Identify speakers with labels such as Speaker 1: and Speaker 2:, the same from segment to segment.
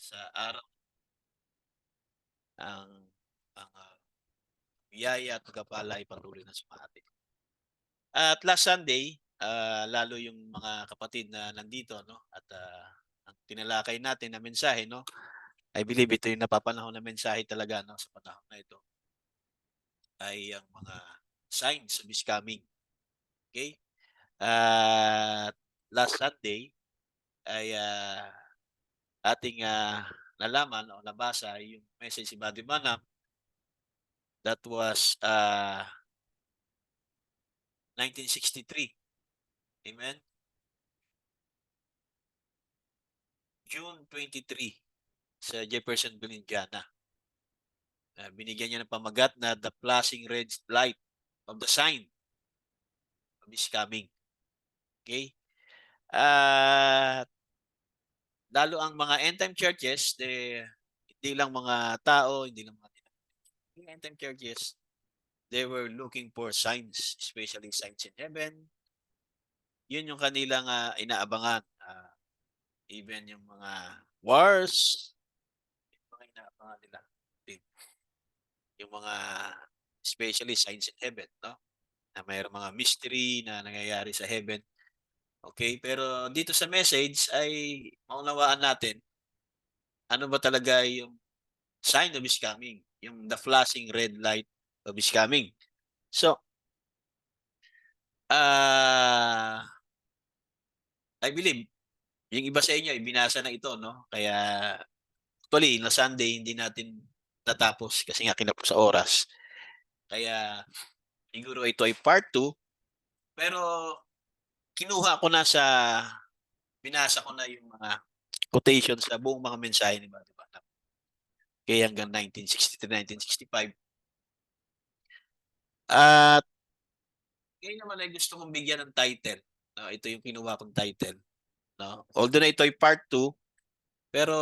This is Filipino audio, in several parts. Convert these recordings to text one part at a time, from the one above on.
Speaker 1: sa araw ang biyaya at pagpapala ay patuloy na sumati. At last Sunday, lalo yung mga kapatid na nandito 'no at, ang tinalakay natin na mensahe 'no, I believe ito yung napapanahon na mensahe talaga 'no, sa panahon na ito ay ang mga signs of His coming, okay. At last Sunday ay, ating, nalaman o nabasa yung message ni Buddy Branham that was, 1963, amen? June 23 sa Jeffersonville, Indiana. Binigyan niya ng pamagat na The Flashing Red Light of the Sign of His Coming, okay. At lalo ang mga end time churches, hindi lang mga tao, hindi lang mga end time churches, they were looking for signs, especially signs in heaven. Yun yung kanilang, inaabangan. Even yung mga wars, yung mga inaabangan nila din. Yung mga especially signs in heaven, no? Na mayroong mga mystery na nangyayari sa heaven. Okay, pero dito sa message ay maunawaan natin ano ba talaga yung sign of His coming, yung the flashing red light of His coming. So, ah, I believe yung iba sa inyo ay binasa na ito 'no, kaya actually na Sunday hindi natin natapos kasi nga kinapos sa oras. Kaya siguro ito ay part 2 pero kinuha ko na sa binasa ko na yung mga quotation sa buong mga mensahe ni Brother Branham. Kaya hanggang 1963, 1965. At ngayon naman ay gusto kong bigyan ng title. Ito yung kinuha kong title. No? Although na ito ay part 2, pero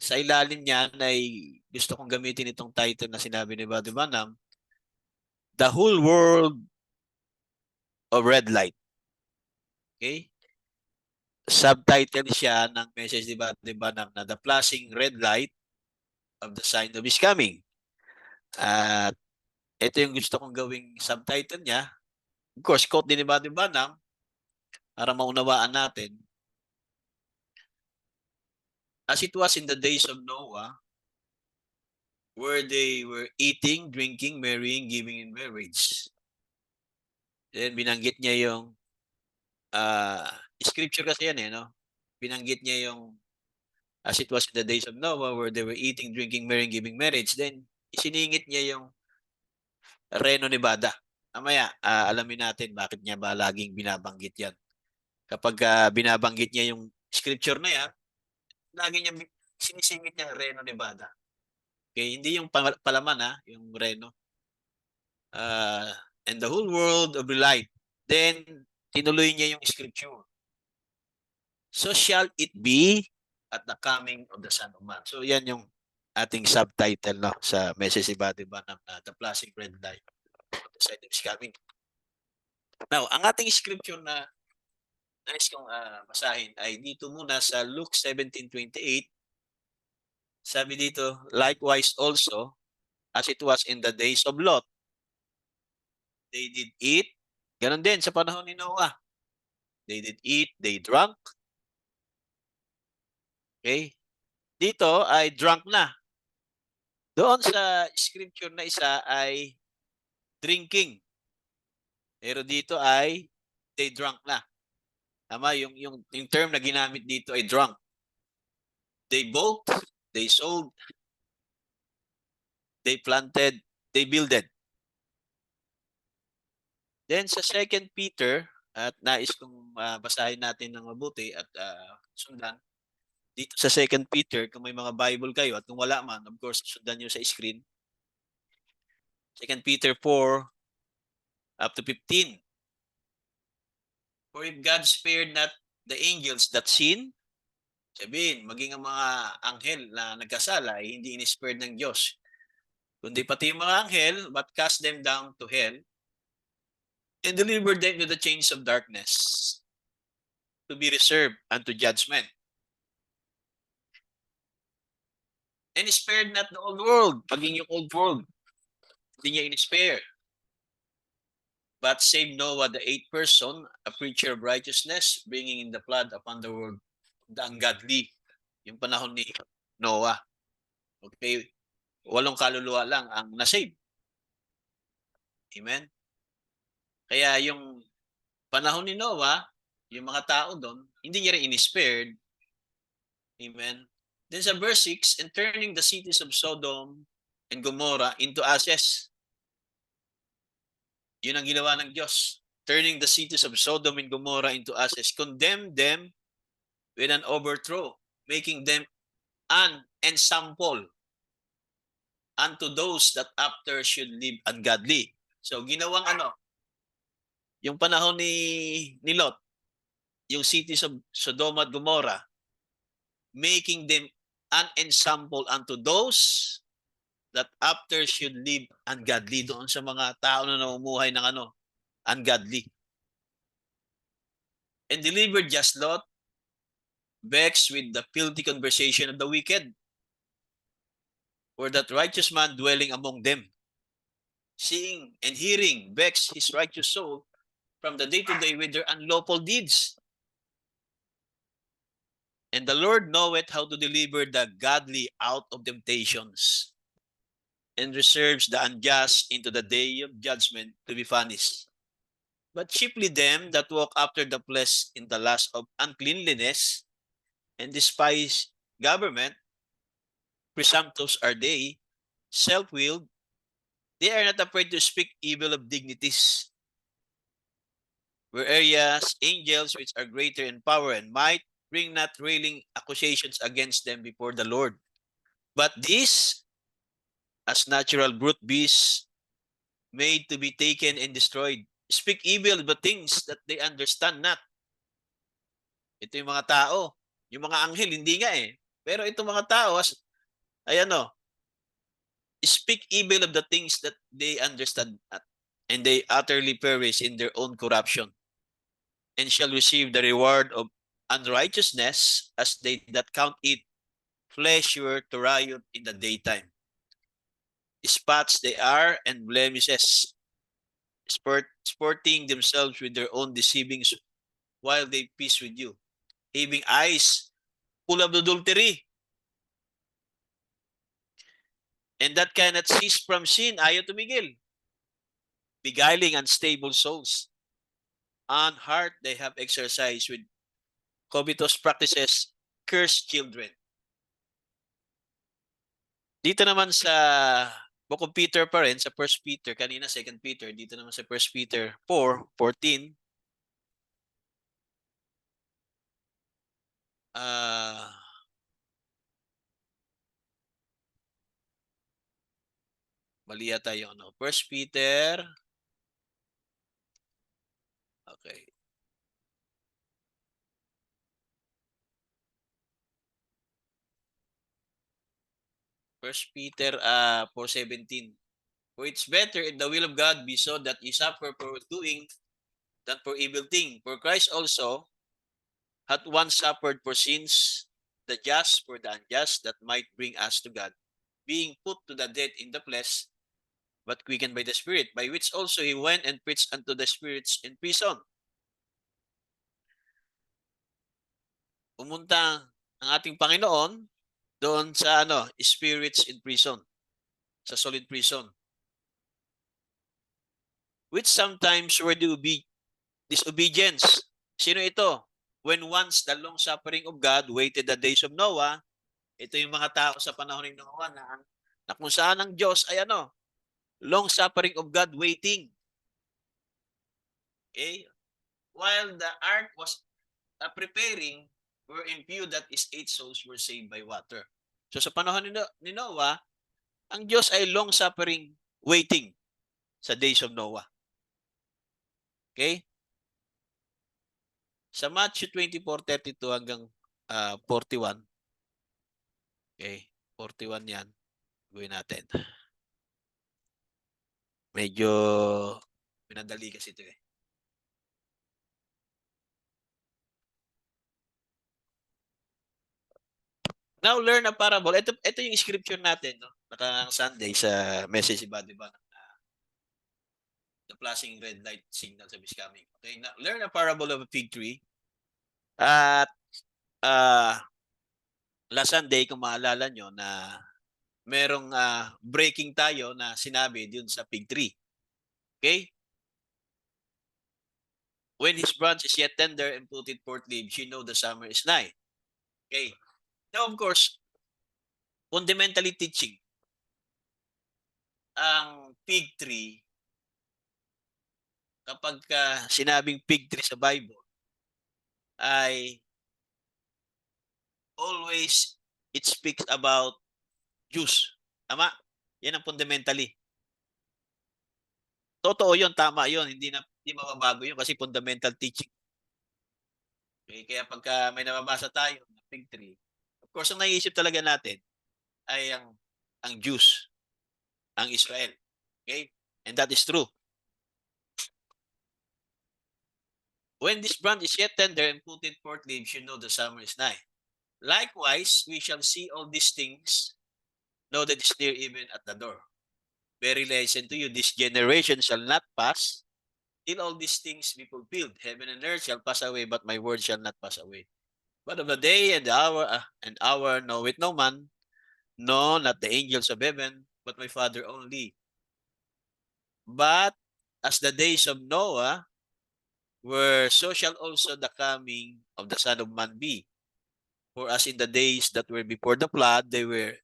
Speaker 1: sa ilalim niyan ay gusto kong gamitin itong title na sinabi ni Brother Branham, The Whole World of Red Light. Okay? Subtitle siya ng message ni Brother Branham na The Flashing Red Light of the Sign of His Coming. At ito yung gusto kong gawing subtitle niya. Of course, quote din ni Brother Branham para maunawaan natin. As it was in the days of Noah, where they were eating, drinking, marrying, giving in marriage. Then binanggit niya yung scripture kasi yan eh, no? Binanggit niya yung as it was in the days of Noah where they were eating, drinking, marrying, giving marriage. Then isiningit niya yung Reno, Nevada. Mamaya, alamin natin bakit niya ba laging binabanggit yan. Kapag binabanggit niya yung scripture na yan, lagi niya sinisingit niya Reno, Nevada. Okay, hindi yung palaman yung Reno. Uh, and the whole world of light. Then, tinuloy niya yung scripture. So shall it be at the coming of the Son of Man. So yan yung ating subtitle no sa message iba diba ng The Flashing Red Light of the Son is Coming. Now, ang ating scripture na nais kong basahin ay dito muna sa Luke 17:28. Sabi dito, likewise also as it was in the days of Lot, they did eat. Ganon din sa panahon ni Noah. They did eat, they drank. Okay? Dito ay drunk na. Doon sa scripture na isa ay drinking. Pero dito ay they drunk na. Tama, yung term na ginamit dito ay drunk. They bought, they sold, they planted, they builded. Then sa 2 Peter, at nais kong basahin natin ng mabuti at sundan. Dito sa 2 Peter, kung may mga Bible kayo at kung wala man, of course, sundan nyo sa screen. 2 Peter 4 up to 15. For if God spared not the angels that sin, sabihin, maging ang mga anghel na nagkasala ay hindi in-spared ng Diyos. Kundi pati yung mga anghel, but cast them down to hell and delivered them to the chains of darkness to be reserved unto judgment. And spared not the old world. Paging yung old world, hindi niya in-spare. But saved Noah, the eighth person, a preacher of righteousness, bringing in the flood upon the world the ungodly. Yung panahon ni Noah. Okay? 8 kaluluwa lang ang nasave. Amen? Kaya yung panahon ni Noah, yung mga tao doon, hindi niya rin in-spared. Amen? Then sa verse 6, and turning the cities of Sodom and Gomorrah into ashes. Yun ang ginawa ng Diyos. Turning the cities of Sodom and Gomorrah into ashes. Condemned them with an overthrow, making them an ensample unto those that after should live ungodly. So, ginawang ano? Yung panahon ni Lot, yung cities of Sodom at Gomorrah, making them an ensample unto those that after should live ungodly, doon sa mga tao na namumuhay ng ano, ungodly. And delivered just Lot, vexed with the filthy conversation of the wicked, or that righteous man dwelling among them, seeing and hearing, vexed his righteous soul from the day to day with their unlawful deeds. And the Lord knoweth how to deliver the godly out of temptations, and reserves the unjust into the day of judgment to be punished. But chiefly them that walk after the flesh in the lust of uncleanliness, and despise government, presumptuous are they, self-willed, they are not afraid to speak evil of dignities. Whereas angels, which are greater in power and might, bring not railing accusations against them before the Lord. But these, as natural brute beasts, made to be taken and destroyed, speak evil of the things that they understand not. Ito yung mga tao. Yung mga anghel, hindi nga eh. Pero itong mga tao, ay ano, speak evil of the things that they understand not, and they utterly perish in their own corruption, and shall receive the reward of unrighteousness, as they that count it pleasure to riot in the daytime. Spots they are, and blemishes, sporting themselves with their own deceivings while they peace with you, having eyes full of adultery, and that cannot cease from sin, ayaw tumigil, beguiling unstable souls, and heart they have exercised with covetous practices, cursed children. Dito naman sa Book of Peter pa rin, sa 1 Peter, kanina 2 Peter, dito naman sa 1 Peter 4:14, mali yata yung ano. 1 Peter, okay. 1 Peter 4:17. For it's better if the will of God be so that ye suffer for doing than for evil thing. For Christ also hath once suffered for sins, the just for the unjust, that might bring us to God, being put to the death in the flesh, but quickened by the Spirit, by which also he went and preached unto the spirits in prison. Pumunta ang ating Panginoon doon sa spirits in prison, sa solid prison, which sometimes were disobedience. Sino ito? When once the long suffering of God waited the days of Noah, ito yung mga tao sa panahon ni Noah na kung saan ang Diyos ay long suffering of God waiting. Okay? While the ark was preparing, were in view that his 8 souls were saved by water. So sa panahon ni Noah, ang Diyos ay long suffering waiting sa days of Noah. Okay? Sa Matthew 24:32 hanggang 41. Okay, 41 yan. Gawin natin. Medyo pinadali kasi ito eh. Now learn a parable. Ito yung scripture natin, no? Nakang Sunday sa message iba, di ba? The flashing red light signal is coming. Okay, now learn a parable of a fig tree. At last Sunday, kung maalala nyo na merong breaking tayo na sinabi dun sa fig tree. Okay? When his branch is yet tender and put it forth leaves, you know the summer is nigh. Okay? Now, of course, fundamentally teaching, ang fig tree, kapag sinabing fig tree sa Bible, ay always it speaks about juice. Tama? Yan ang fundamentally. Totoo yun, tama yun. Hindi mababago yun kasi fundamental teaching. Okay? Kaya pagka may nababasa tayo na fig tree, of course, ang naiisip talaga natin ay ang Jews, ang Israel. Okay? And that is true. When this branch is yet tender and put it forth leaves, you know the summer is nigh. Likewise, we shall see all these things, know that is near even at the door. Verily I say to you, this generation shall not pass till all these things be fulfilled. Heaven and earth shall pass away, but my word shall not pass away. But of the day and the hour knoweth no man, no, not the angels of heaven, but my Father only. But as the days of Noah were, so shall also the coming of the Son of Man be. For as in the days that were before the flood, they were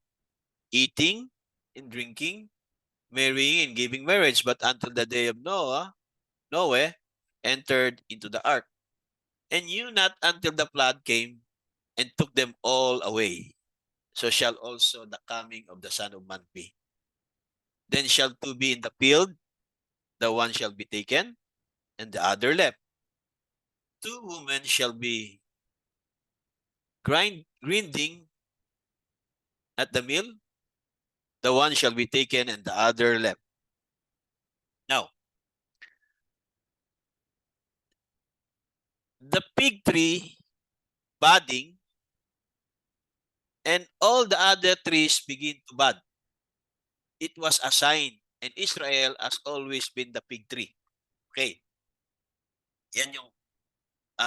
Speaker 1: eating and drinking, marrying and giving marriage, but until the day of Noah entered into the ark, and knew not until the flood came and took them all away. So shall also the coming of the Son of Man be. Then shall two be in the field, the one shall be taken, and the other left. Two women shall be grinding at the mill, the one shall be taken, and the other left. Now, the fig tree budding and all the other trees begin to bud. It was a sign, and Israel has always been the fig tree. Okay. Yan yung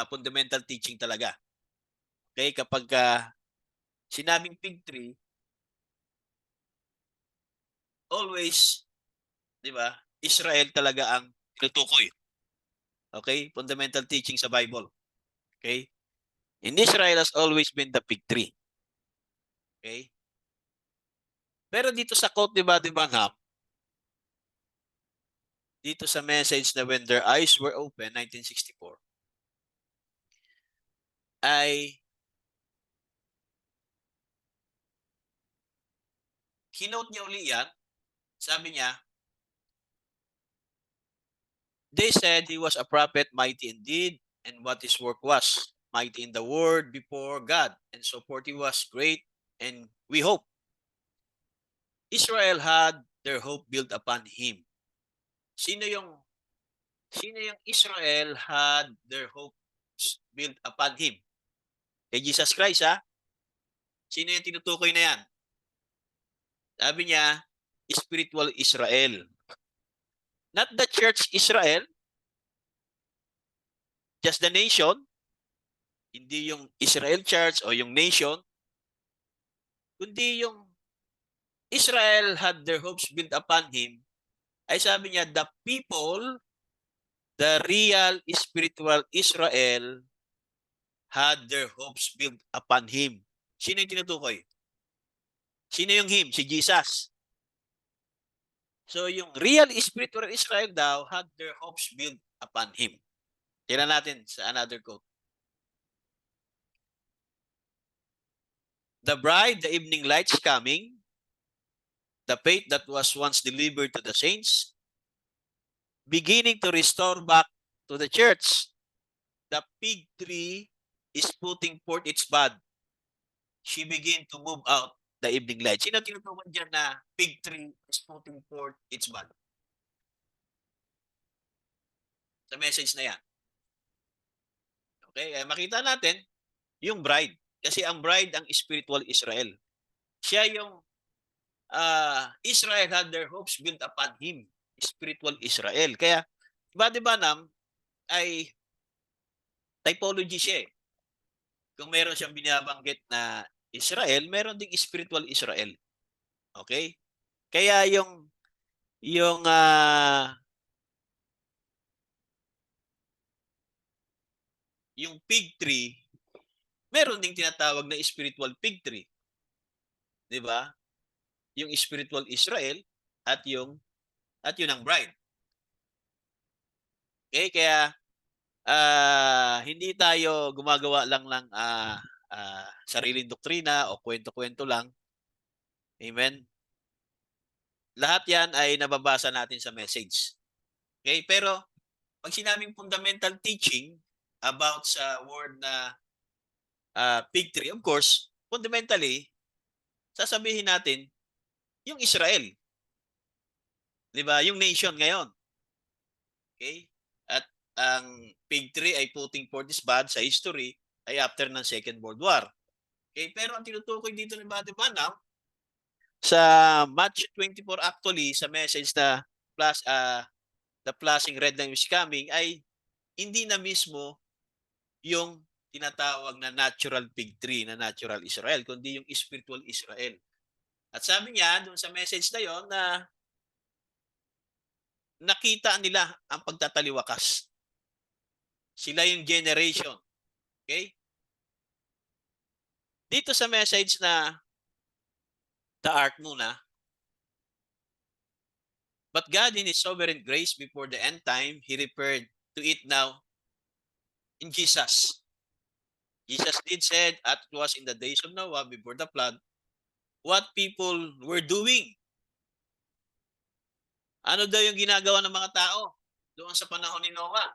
Speaker 1: fundamental teaching talaga. Okay, kapag sinabing fig tree, always, di ba, Israel talaga ang tinutukoy. Okay? Fundamental teaching sa Bible. Okay? And Israel has always been the fig tree. Okay? Pero dito sa quote ni Buddy Bangham, dito sa message na When Their Eyes Were Open, 1964, ay kinote niya uli yan. Sabi niya, they said he was a prophet, mighty indeed, and what his work was, mighty in the word before God, and so forth he was great, and we hope. Israel had their hope built upon him. Sino yung Israel had their hopes built upon him? Kay Jesus Christ, ha? Sino yung tinutukoy na yan? Sabi niya, spiritual Israel. Not the church Israel, just the nation, hindi yung Israel church o yung nation, kundi yung Israel had their hopes built upon him, ay sabi niya, the people, the real spiritual Israel, had their hopes built upon him. Sino yung tinutukoy? Sino yung him? Si Jesus. So yung real spiritual Israel daw had their hopes built upon him. Tira natin sa another quote. The bride, the evening light's coming, the faith that was once delivered to the saints, beginning to restore back to the church. The fig tree is putting forth its bud. She began to move out the evening light. Sino tinutukoy dyan na fig tree is putting forth its bud? Sa message na yan. Okay, makita natin yung bride. Kasi ang bride ang spiritual Israel. Siya yung Israel had their hopes built upon him. Spiritual Israel. Kaya, di ba Nam, ay typology siya eh. Kung meron siyang binabanggit na Israel, meron ding spiritual Israel. Okay? Kaya yung yung fig tree, meron ding tinatawag na spiritual fig tree. 'Di ba? Yung spiritual Israel at yun ang bride. Okay? Kaya hindi tayo gumagawa lang ng sariling doktrina o kwento-kwento lang. Amen. Lahat 'yan ay nababasa natin sa message. Okay? Pero pag sinabing fundamental teaching about sa word na fig tree, of course, fundamentally, sasabihin natin yung Israel. 'Di ba? Yung nation ngayon. Okay? At ang fig tree ay putting forth this bud sa history ay after ng Second World War. Okay? Pero ang tinutukoy dito ni Brother Branham sa Matthew 24 actually sa message na plus the flashing red line is coming ay hindi na mismo yung tinatawag na natural fig tree na natural Israel kundi yung spiritual Israel. At sabi niya doon sa message na yon na nakita nila ang pagtataliwakas. Sila yung generation. Okay? Dito sa message na the ark muna, but God in His sovereign grace before the end time, He referred to it now in Jesus. Jesus did said, at it was in the days of Noah before the flood, what people were doing. Ano daw yung ginagawa ng mga tao doon sa panahon ni Noah?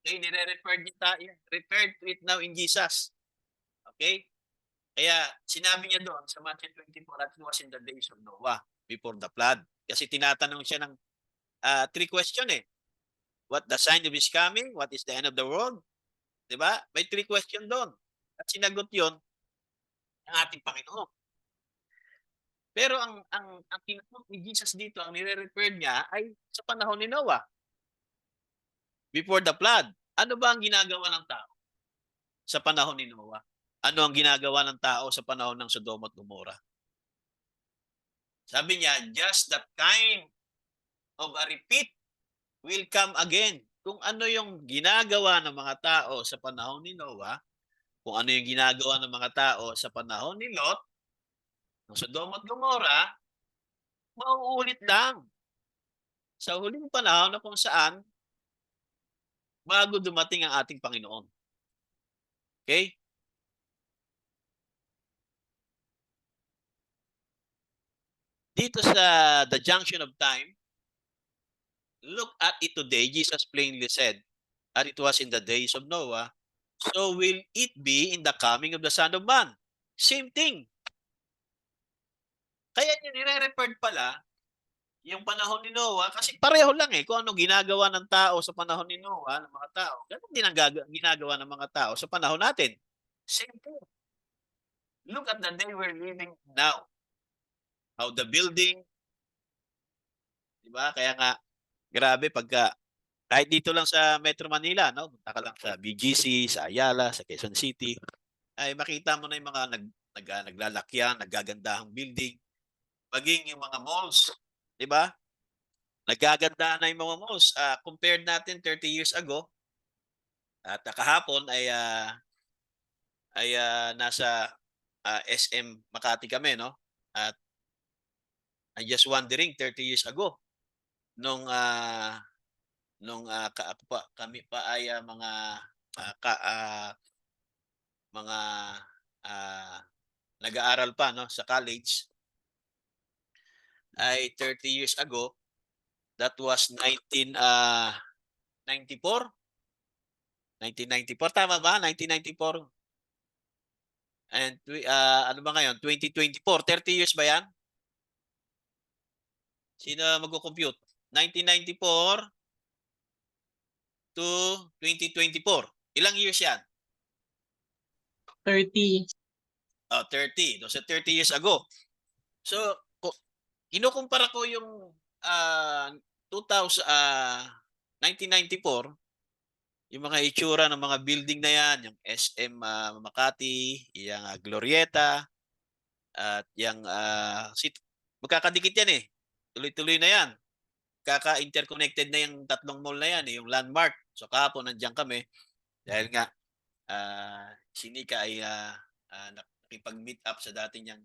Speaker 1: Okay, referred to it now in Jesus. Okay? Kaya sinabi niya doon sa Matthew 24, at it was in the days of Noah before the flood. Kasi tinatanong siya ng three question eh. What the sign of his coming? What is the end of the world? Diba? May three question doon. At sinagot yon ng ating Panginoon. Pero ang tinatawag ni Jesus dito, ang nire-refer niya ay sa panahon ni Noah. Before the flood. Ano ba ang ginagawa ng tao sa panahon ni Noah? Ano ang ginagawa ng tao sa panahon ng Sodoma at Gomorrah? Sabi niya, just that kind of a repeat will come again. Kung ano yung ginagawa ng mga tao sa panahon ni Noah, kung ano yung ginagawa ng mga tao sa panahon ni Lot, ng Sodoma at Gomorrah, mauulit lang sa huling panahon na kung saan bago dumating ang ating Panginoon. Okay? Dito sa the junction of time, look at it today, Jesus plainly said, and it was in the days of Noah, so will it be in the coming of the Son of Man. Same thing. Kaya niya nire-referred pala yung panahon ni Noah kasi pareho lang eh kung ano ginagawa ng tao sa panahon ni Noah, ng mga tao. Ganun din ang ginagawa ng mga tao sa panahon natin. Same thing. Look at the day we're living now. How the building, di ba? Kaya nga, grabe pagka, kahit dito lang sa Metro Manila, no? Punta ka lang sa BGC, sa Ayala, sa Quezon City, ay makita mo na yung mga naglalakyan, naggagandahang building, maging yung mga malls, di ba? Naggaganda na yung mga malls. Compared natin 30 years ago, at kahapon ay nasa SM Makati kami, no? At I'm just wondering 30 years ago nung ako pa, kami pa ay mga uh, nag-aaral pa no sa college ay 30 years ago, that was 1994. 1994 tama ba? 1994. And ano ba ngayon? 2024. 30 years ba 'yan? Sino magko-compute? 1994 to 2024. Ilang years 'yan?
Speaker 2: 30.
Speaker 1: 30. So 30 years ago. So, kinukumpara ko yung 2000, 1994, yung mga itsura ng mga building na yan, yung SM Makati, yung Glorieta, at yung magkakadikit yan eh. Tuloy-tuloy na yan. Kaka-interconnected na yung tatlong mall na yan, eh, yung Landmark. So kahapon nandiyan kami dahil nga si Nika ay nakipag-meet up sa dati niyang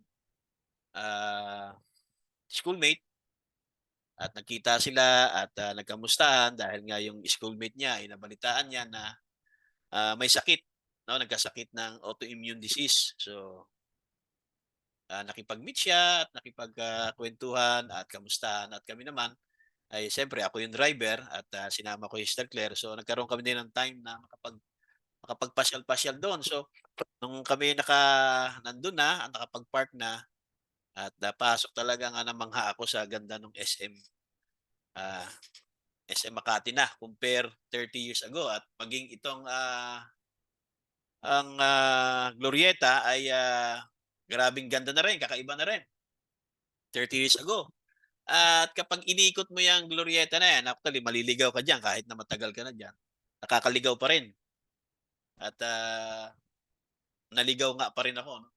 Speaker 1: schoolmate at nagkita sila at nagkamustahan dahil nga yung schoolmate niya ay nabalitaan niya na may sakit, no, nagkasakit ng autoimmune disease. So nakipag-meet siya at nakipagkwentuhan at kamustahan at kami naman ay siyempre ako yung driver at sinama ko yung Sister Claire. So nagkaroon kami din ng time na makapagpasyal-pasyal doon. So nung kami nandun na, nakapag-park na at napasok talaga nga namangha ako sa ganda ng ah, SM Makati na compare 30 years ago at maging itong ang Glorieta ay grabing ganda na rin, kakaiba na rin 30 years ago. At kapag inikot mo yung Glorieta na yan, actually maliligaw ka diyan kahit na matagal ka na diyan. Nakakaligaw pa rin. At naligaw nga pa rin ako, no?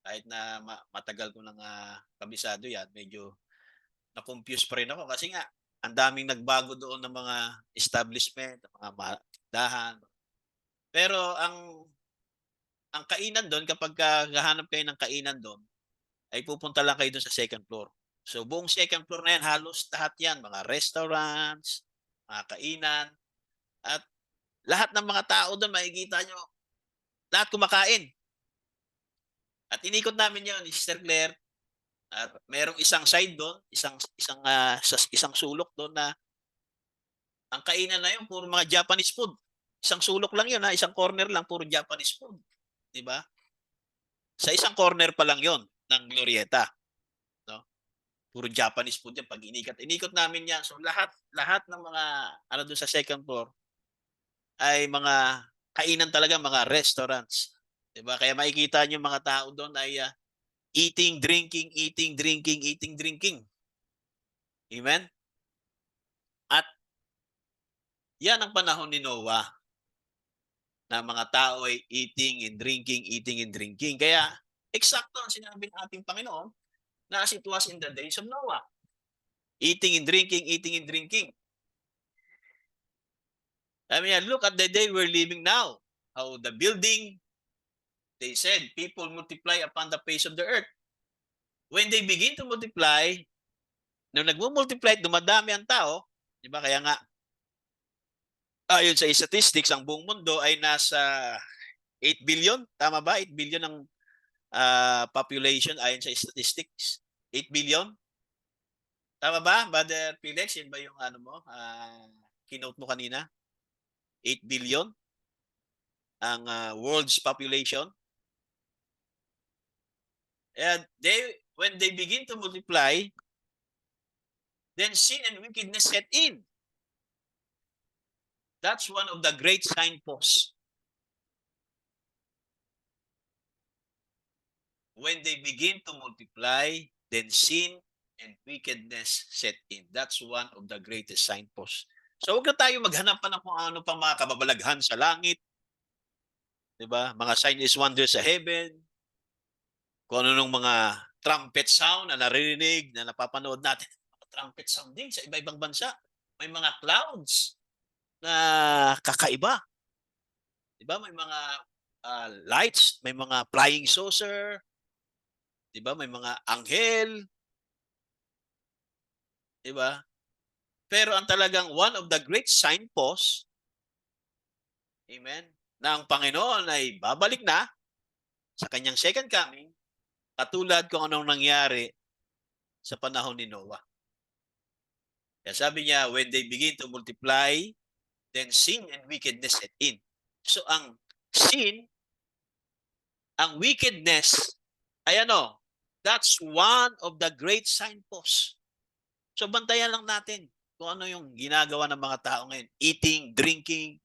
Speaker 1: Kahit na matagal ko nang kabisado yan, medyo na-confuse pa rin ako kasi nga ang daming nagbago doon ng mga establishment, mga dahan. Pero ang kainan doon kapag hahanap kayo ng kainan doon, ay pupunta lang kayo doon sa second floor. So buong second floor na yan, halos lahat yan, mga restaurants, mga kainan, at lahat ng mga tao doon, makikita nyo, lahat kumakain. At inikot namin yun, ni Sister Claire, at merong isang side doon, isang sulok doon na ang kainan na yun, puro mga Japanese food. Isang sulok lang yun, isang corner lang, puro Japanese food. 'Di ba? Sa isang corner pa lang yon ng Glorieta. No? Puro Japanese food yan. Pag inikot namin yan. So lahat ng mga, ano doon sa second floor, ay mga kainan talaga, mga restaurants. 'Di ba? Kaya makikita niyo mga tao doon ay eating, drinking, eating, drinking, eating, drinking. Amen? At yan ang panahon ni Noah na mga tao ay eating and drinking, eating and drinking. Kaya, eksakto ang sinabi ng ating Panginoon na as it was in the days of Noah. Eating and drinking, eating and drinking. I mean, look at the day we're living now. How the building, they said, people multiply upon the face of the earth. When they begin to multiply, nung nagmo-multiply, dumadami ang tao, di ba? Kaya nga, ayon sa statistics, ang buong mundo ay nasa 8 billion. Tama ba? 8 billion ang population ayon sa statistics. 8 billion. Tama ba, Brother Felix? Yun ba yung ano mo? Keynote mo kanina? 8 billion ang world's population. And when they begin to multiply, then sin and wickedness set in. That's one of the great signposts. When they begin to multiply, then sin and wickedness set in. That's one of the greatest signposts. So huwag na tayo maghanap pa ng kung ano pang mga kababalaghan sa langit. Diba? Mga sign is wonders sa heaven. Kung ano nung mga trumpet sound na naririnig, na napapanood natin. Trumpet sound din sa iba-ibang bansa. May mga clouds na kakaiba. Diba? May mga lights, may mga flying saucer, diba? May mga anghel, diba? Pero ang talagang one of the great signposts, amen, na ang Panginoon ay babalik na sa kanyang second coming, katulad kung anong nangyari sa panahon ni Noah. Kaya sabi niya, when they begin to multiply, then sin and wickedness set in. So ang sin, ang wickedness, ay ano, that's one of the great signposts. So bantayan lang natin kung ano yung ginagawa ng mga tao ngayon. Eating, drinking,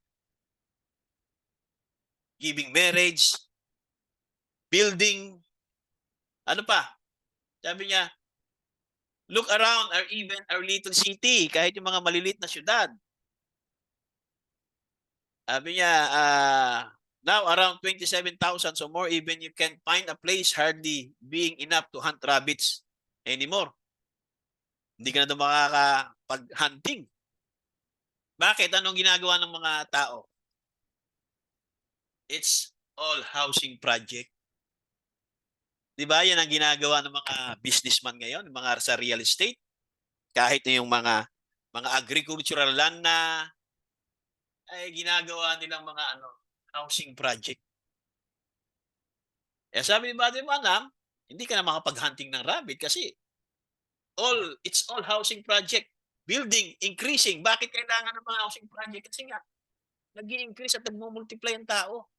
Speaker 1: giving marriage, building, ano pa? Sabi niya, look around even our little city, kahit yung mga maliliit na syudad. Sabi niya, now around 27,000 so more, even you can find a place hardly being enough to hunt rabbits anymore. Hindi ka na doon makakapag-hunting. Bakit? Anong ginagawa ng mga tao? It's all housing project. Di ba? Yan ang ginagawa ng mga businessman ngayon, mga sa real estate. Kahit na yung mga agricultural land na ay ginagawa nilang mga housing project. Eh sabi ni Brother Manam, hindi ka na makapag-hunting ng rabbit kasi it's all housing project. Building, increasing. Bakit kailangan ng mga housing project? Kasi nga, nag-i-increase at nagmumultiply ang tao.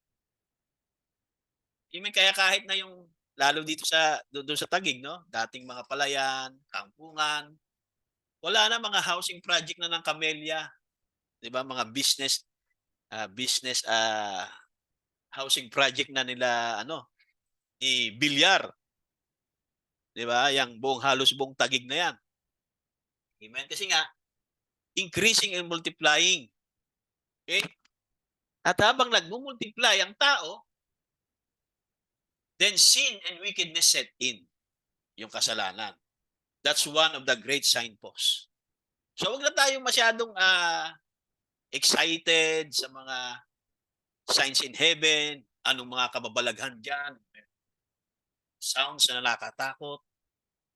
Speaker 1: Kaya kahit na yung, lalo dito doon sa Taguig, no? Dating mga palayan, kampungan, wala na mga housing project na ng Camellia. Di ba? Mga business housing project na nila, ni Bilyar. Di ba? Yang halos buong Taguig na yan. Amen? Kasi nga, increasing and multiplying. Okay? At habang nagmumultiply ang tao, then sin and wickedness set in. Yung kasalanan. That's one of the great signposts. So wag na tayong masyadong excited sa mga signs in heaven, anong mga kababalaghan dyan, sounds na nakakatakot.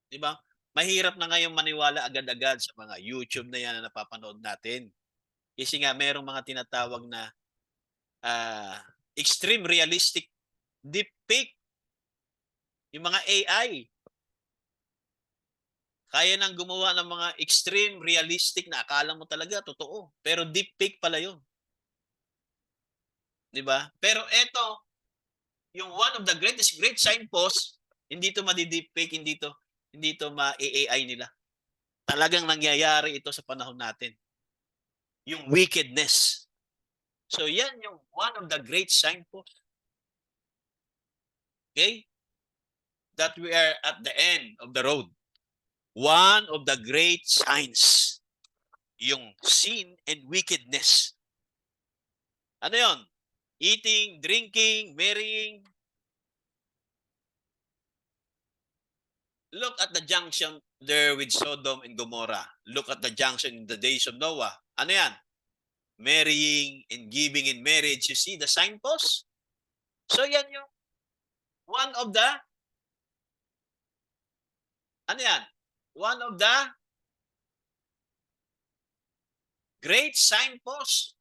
Speaker 1: Di ba? Mahirap na ngayon maniwala agad-agad sa mga YouTube na yan na napapanood natin. Kasi nga merong mga tinatawag na extreme realistic deepfake. Yung mga AI. Kaya nang gumawa ng mga extreme realistic na akala mo talaga totoo. Pero deepfake pala yun. Di ba? Pero eto, yung one of the great signposts, hindi to madi-deepfake, hindi to ma-AI nila. Talagang nangyayari ito sa panahon natin. Yung wickedness. So yan yung one of the great signposts. Okay? That we are at the end of the road. One of the great signs. Yung sin and wickedness. Ano yon? Eating, drinking, marrying. Look at the junction there with Sodom and Gomorrah. Look at the junction in the days of Noah. Ano yan? Marrying and giving in marriage. You see the signpost? So yan yung one of the one of the great signposts.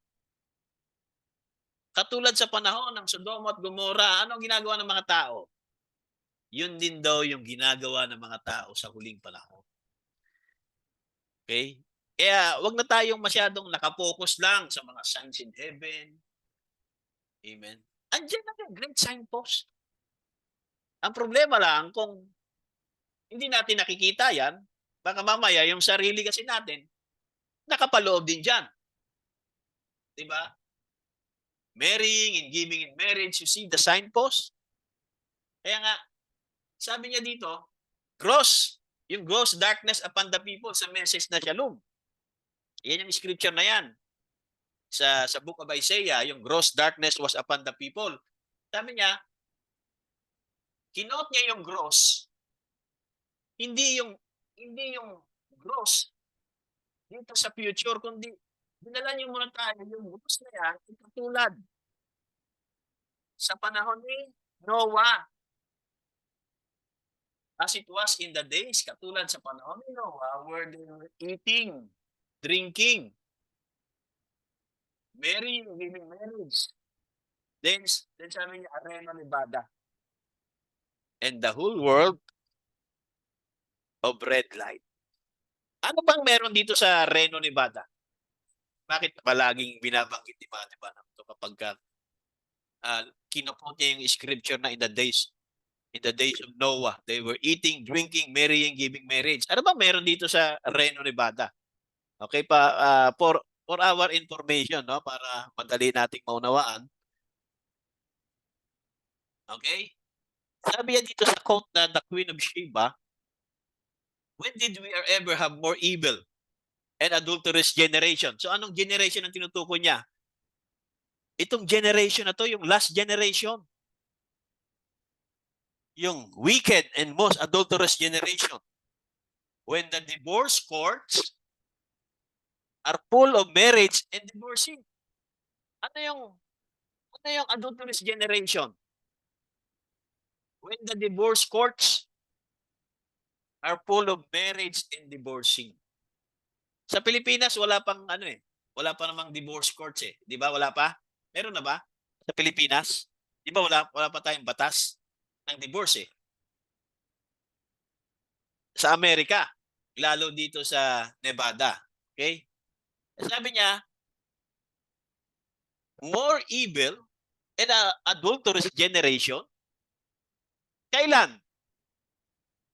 Speaker 1: Katulad sa panahon ng Sodom at Gomorrah, ano ginagawa ng mga tao? Yun din daw yung ginagawa ng mga tao sa huling panahon. Okay? Kaya wag na tayong masyadong nakapokus lang sa mga signs in heaven. Amen. Andiyan na yung great signpost. Ang problema lang kung hindi natin nakikita yan, baka mamaya yung sarili kasi natin, nakapaloob din dyan. Diba? Marrying and giving in marriage, you see the signpost? Kaya nga, sabi niya dito, yung gross darkness upon the people sa message na Shalom. Yan yung scripture na yan. Sa book of Isaiah, yung gross darkness was upon the people. Sabi niya, kinote niya yung gross, hindi yung gross dito sa future, kundi dinala niyo muna tayo yung gross na yan, katulad sa panahon ni Noah. As it was in the days, katulad sa panahon ni Noah, where they were eating, drinking, marrying, giving marriage. Then sabi niya, Arena Nevada. And the whole world of red light. Ano bang meron dito sa Reno, Nevada? Bakit palaging binabanggit ni Mate ba ito kapag kinukot niya yung scripture na in the days of Noah, they were eating, drinking, marrying, giving marriage. Ano ba meron dito sa Reno, Nevada? Okay pa, for our information, no, para madali nating maunawaan. Okay? Sabi niya dito sa quote na the Queen of Sheba, when did we ever have more evil and adulterous generation? So anong generation ang tinutukoy niya? Itong generation na to, yung last generation. Yung wicked and most adulterous generation. When the divorce courts are full of marriage and divorcing. Ano yung adulterous generation? When the divorce courts are full of marriage and divorcing. Sa Pilipinas, wala pang ano eh. Wala pa namang divorce courts eh. Di ba? Wala pa? Meron na ba? Sa Pilipinas? Di ba wala pa tayong batas ng divorce eh. Sa Amerika, lalo dito sa Nevada. Okay? Sabi niya, more evil and adulterous generation. Kailan?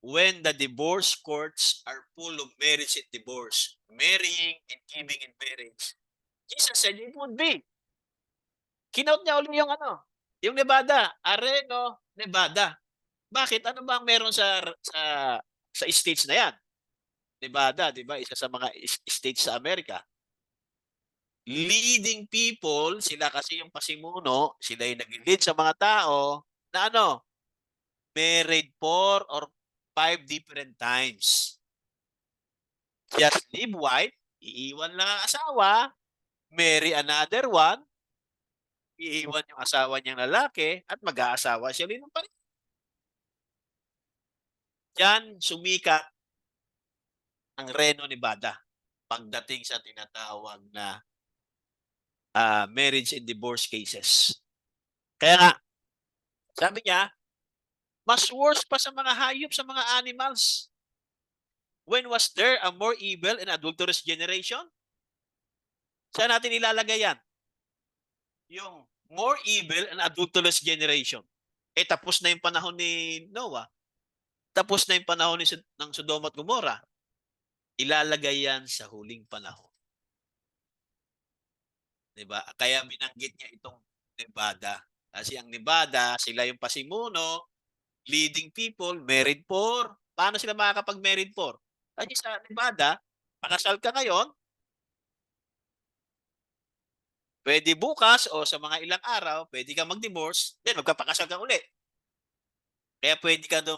Speaker 1: When the divorce courts are full of marriage and divorce, marrying and giving in marriage. Jesus said it would be. Kinote niya ulit yung Nevada, Reno, Nevada. Bakit? Ano ba ang meron sa states na yan? Nevada, di ba? Isa sa mga states sa Amerika. Leading people, sila kasi yung pasimuno, sila yung nag-lead sa mga tao na married 4 or 5 different times. Just leave wife, iiwan lang ang asawa, marry another one, iiwan yung asawa niyang lalaki, at mag-aasawa siya rin ng pareho. Diyan sumikat ang Reno, Nevada pagdating sa tinatawag na marriage and divorce cases. Kaya nga, sabi niya, mas worse pa sa mga hayop, sa mga animals. When was there a more evil and adulterous generation? Saan natin ilalagay yan? Yung more evil and adulterous generation. Tapos na yung panahon ni Noah. Tapos na yung panahon ng Sodoma at Gomorrah. Ilalagay yan sa huling panahon. Diba? Kaya binanggit niya itong Nevada. Kasi ang Nevada, sila yung pasimuno, leading people, married for. Paano sila makakapag-married for? Kasi sa Nevada, pakasal ka ngayon, pwede bukas o sa mga ilang araw, pwede ka mag-divorce, then magpapakasal ka ulit. Kaya pwede ka doon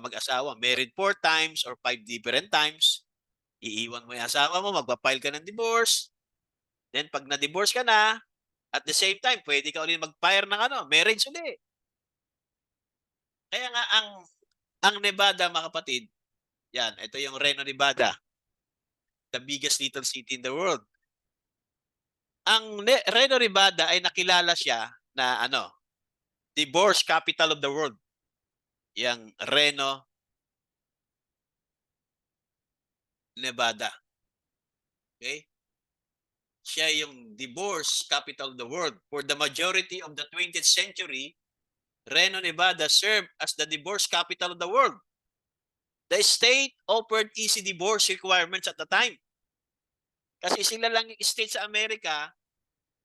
Speaker 1: mag-asawa. Married 4 times or 5 different times. Iiwan mo yung asawa mo, magpa-file ka ng divorce. Then pag na-divorce ka na, at the same time, pwede ka ulit mag-file ng marriage ulit. Kaya nga ang Nevada, mga kapatid, yan, ito yung Reno, Nevada. The biggest little city in the world. Ang Reno, Nevada ay nakilala siya na divorce capital of the world. Yang Reno, Nevada. Okay? Siya yung divorce capital of the world. For the majority of the 20th century, Reno, Nevada served as the divorce capital of the world. The state offered easy divorce requirements at the time. Kasi sila lang yung state sa Amerika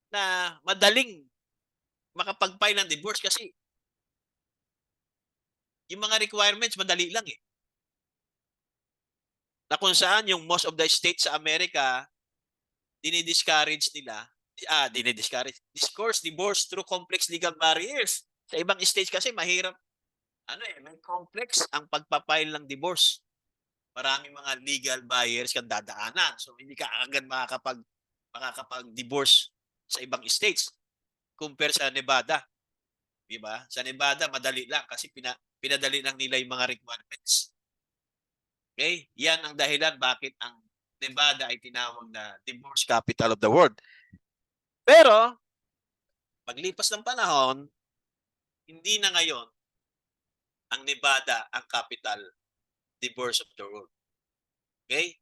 Speaker 1: na madaling makapag-file ng divorce kasi yung mga requirements madali lang eh. Na kung saan yung most of the states sa Amerika, dinidiscourage nila, discourse divorce through complex legal barriers. Sa ibang states kasi mahirap, may complex ang pagpapile ng divorce. Maraming mga legal barriers kang dadaanan. So hindi ka agad makakapag-divorce sa ibang states compare sa Nevada. Di ba? Sa Nevada, madali lang kasi pinadali lang nila yung mga requirements. Okay? Yan ang dahilan bakit ang Nevada ay tinawag na divorce capital of the world. Pero, paglipas ng panahon, hindi na ngayon ang Nevada ang capital divorce of the world. Okay?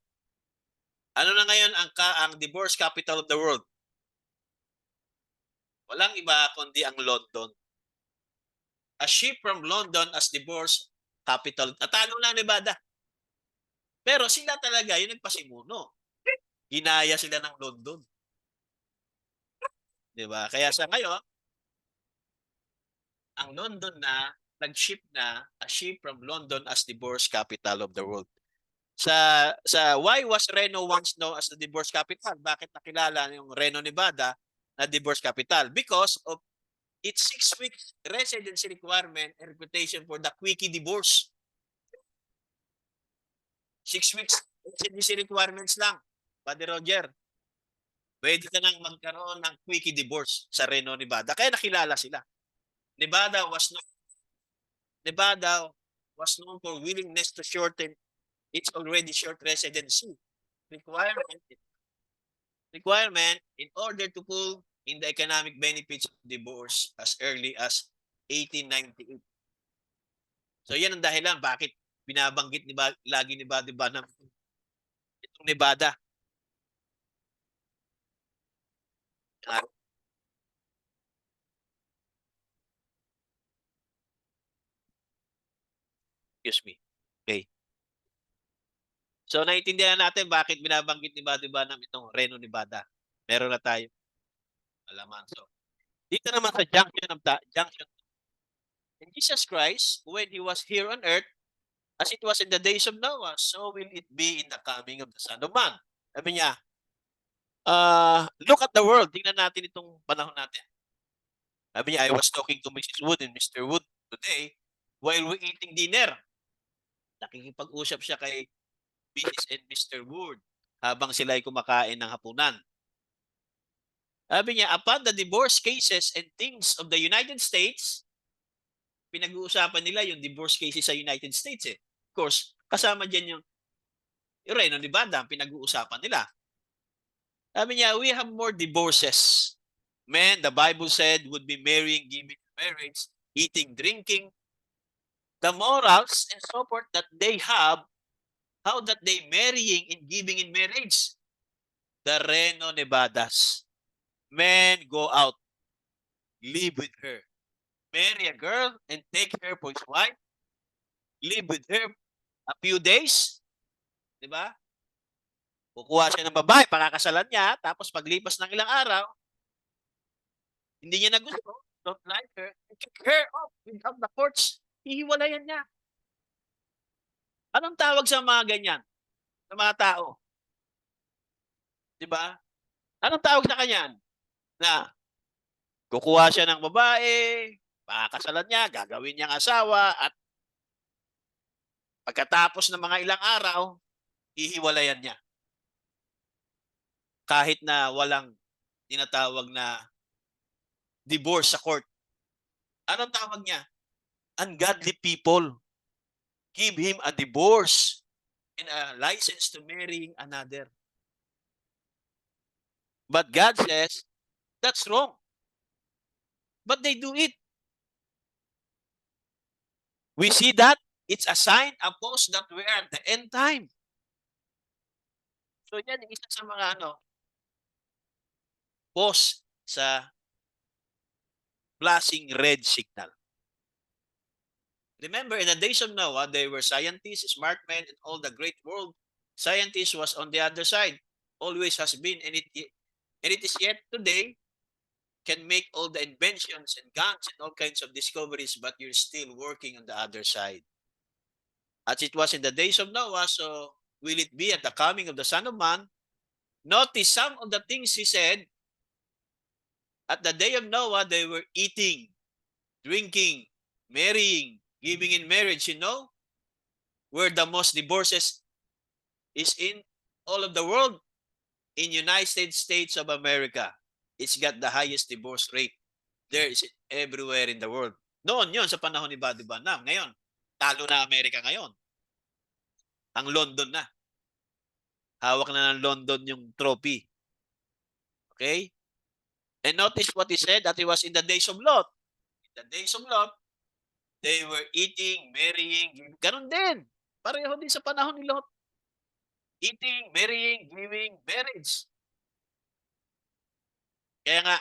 Speaker 1: Ano na ngayon ang divorce capital of the world? Walang iba kundi ang London. A ship from London as divorce capital. Natalo na ang Nevada. Pero sila talaga yung nagpasimuno. Ginaya sila ng London. 'Di ba? Kaya sa ngayon, ang London na nag-ship na a ship from London as divorce capital of the world. Sa why was Reno once known as the divorce capital? Bakit nakilala yung Reno, Nevada na divorce capital? Because of its 6 weeks residency requirement and reputation for the quickie divorce. 6 weeks residency requirements lang, Buddy Roger. Pwede ka nang magkaroon ng quickie divorce sa Reno, Nevada. Kaya nakilala sila. Nevada was known, Nevada was known for willingness to shorten its already short residency requirement in order to pull in the economic benefits of divorce as early as 1898. So yan ang dahilan bakit binabanggit lagi ni Buddy Banham itong Nevada. Excuse me. Okay. So naiintindihan natin bakit binabanggit ni Buddy Banham itong Reno, Nevada. Meron na tayo alaman. So dito naman sa junction in Jesus Christ, when he was here on earth, as it was in the days of Noah, so will it be in the coming of the Son of Man. Sabi niya, look at the world. Tingnan natin itong panahon natin. Sabi niya, I was talking to Mrs. Wood and Mr. Wood today while we eating dinner. Nakikipag-usap siya kay Mrs. and Mr. Wood habang sila ay kumakain ng hapunan. Sabi niya, upon the divorce cases and things of the United States, pinag-uusapan nila yung divorce cases sa United States eh. Of course, kasama dyan yung Reno, Nevada, pinag-uusapan nila. Sabi niya, we have more divorces. Men, the Bible said, would be marrying, giving marriage, eating, drinking. The morals and support that they have, how that they marrying and giving in marriage. The Reno, Nevadas. Men go out, live with her. Marry a girl and take her for his wife. Live with her a few days. Diba? Kukuha siya ng babae, pakakasalan niya, tapos paglipas ng ilang araw, hindi niya na gusto, don't like her, kick her off without the courts. Hihiwalayan niya. Anong tawag sa mga ganyan? Sa mga tao? Diba? Anong tawag sa kanyan? Na kukuha siya ng babae, pakakasalan niya, gagawin niyang asawa, at pagkatapos ng mga ilang araw, hihiwalayan niya. Kahit na walang tinatawag na divorce sa court. Anong tawag niya? Ungodly people. Give him a divorce and a license to marry another. But God says, that's wrong. But they do it. We see that it's a sign, a post that we are at the end time. So yan, isa sa mga post sa flashing red signal. Remember, in the days of Noah, there were scientists, smart men, and all the great world. Scientists was on the other side. Always has been, and it is yet today, can make all the inventions and guns and all kinds of discoveries, but you're still working on the other side. As it was in the days of Noah, so will it be at the coming of the Son of Man? Notice some of the things he said. At the day of Noah, they were eating, drinking, marrying, giving in marriage. You know where the most divorces is in all of the world? In United States of America. It's got the highest divorce rate. There is everywhere in the world. Noon yon sa panahon ni Buddy Banham. Ngayon, talo na Amerika ngayon. Ang London na. Hawak na ng London yung trophy. Okay? And notice what he said, that it was in the days of Lot. In the days of Lot, they were eating, marrying, ganun din. Pareho din sa panahon ni Lot. Eating, marrying, giving, marriage. Kaya nga,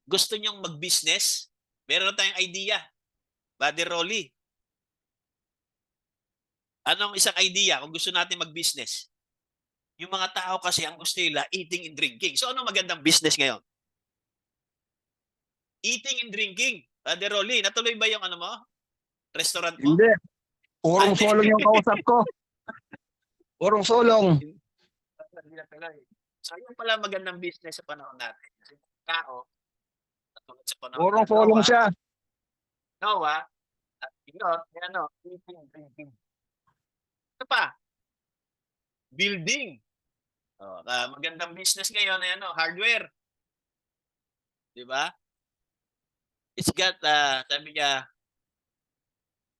Speaker 1: gusto nyong mag-business, meron na tayong idea. Buddy Rolly. Anong isang idea kung gusto natin mag-business? Yung mga tao kasi ang gusto nila, eating and drinking. So, anong magandang business ngayon? Eating and drinking. Brother Rolly, natuloy ba yung ano mo? Restaurant mo?
Speaker 2: Hindi. Purong
Speaker 1: Hindi.
Speaker 2: solong yung kausap ko. Purong solong.
Speaker 1: Hindi natuloy. So, yun pala magandang business sa panahon natin. Kasi tao, katulad sa panahon
Speaker 2: Purong
Speaker 1: ni
Speaker 2: solong siya.
Speaker 1: Noah, at Lot, ano, drinking. Ano pa? Building. Oh, magandang business ngayon ay ano, hardware. 'Di ba? It's got sabi niya,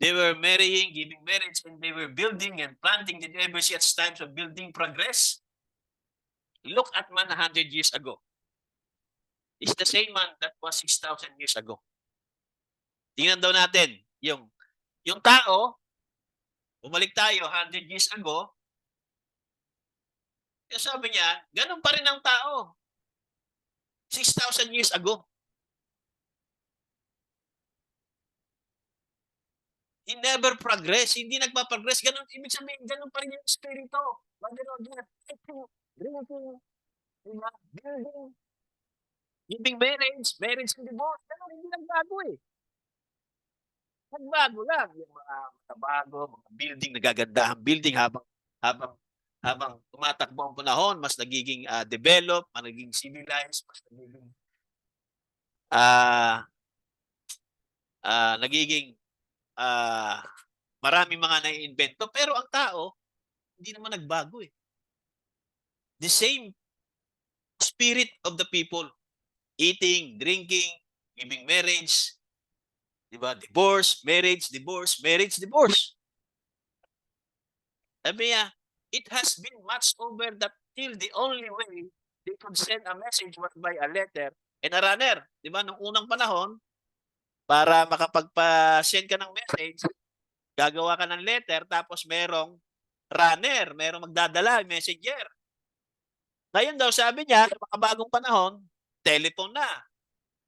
Speaker 1: they were marrying, giving marriage, and they were building and planting. Did you ever see such times of building progress? Look at man 100 years ago. It's the same man that was 6,000 years ago. Tingnan daw natin, yung tao, bumalik tayo 100 years ago, sabi niya, ganun pa rin ang tao. 6,000 years ago. He never progress. Hindi nagpa-progress. Ganun, ibig sabihin, ganun pa rin yung espiritu. Drinking, diba? Building, giving marriage and divorce. Ganun, hindi nagbago eh. Nagbago lang. Yung mga bago, mga building, nagagandahang building habang tumatakbo ang panahon, mas nagiging develop, mas nagiging civilized, mas nagiging nagiging maraming mga naiimbento. Pero ang tao, hindi naman nagbago eh. The same spirit of the people. Eating, drinking, giving marriage, diba? Divorce, marriage, divorce, marriage, divorce. Sabi niya, it has been much over that till the only way they could send a message was by a letter and a runner. Diba? Nung unang panahon, para makapagpa-send ka ng message, gagawa ka ng letter, tapos merong runner, merong magdadala, messenger. Ngayon daw, sabi niya, sa mga bagong panahon, telephone na.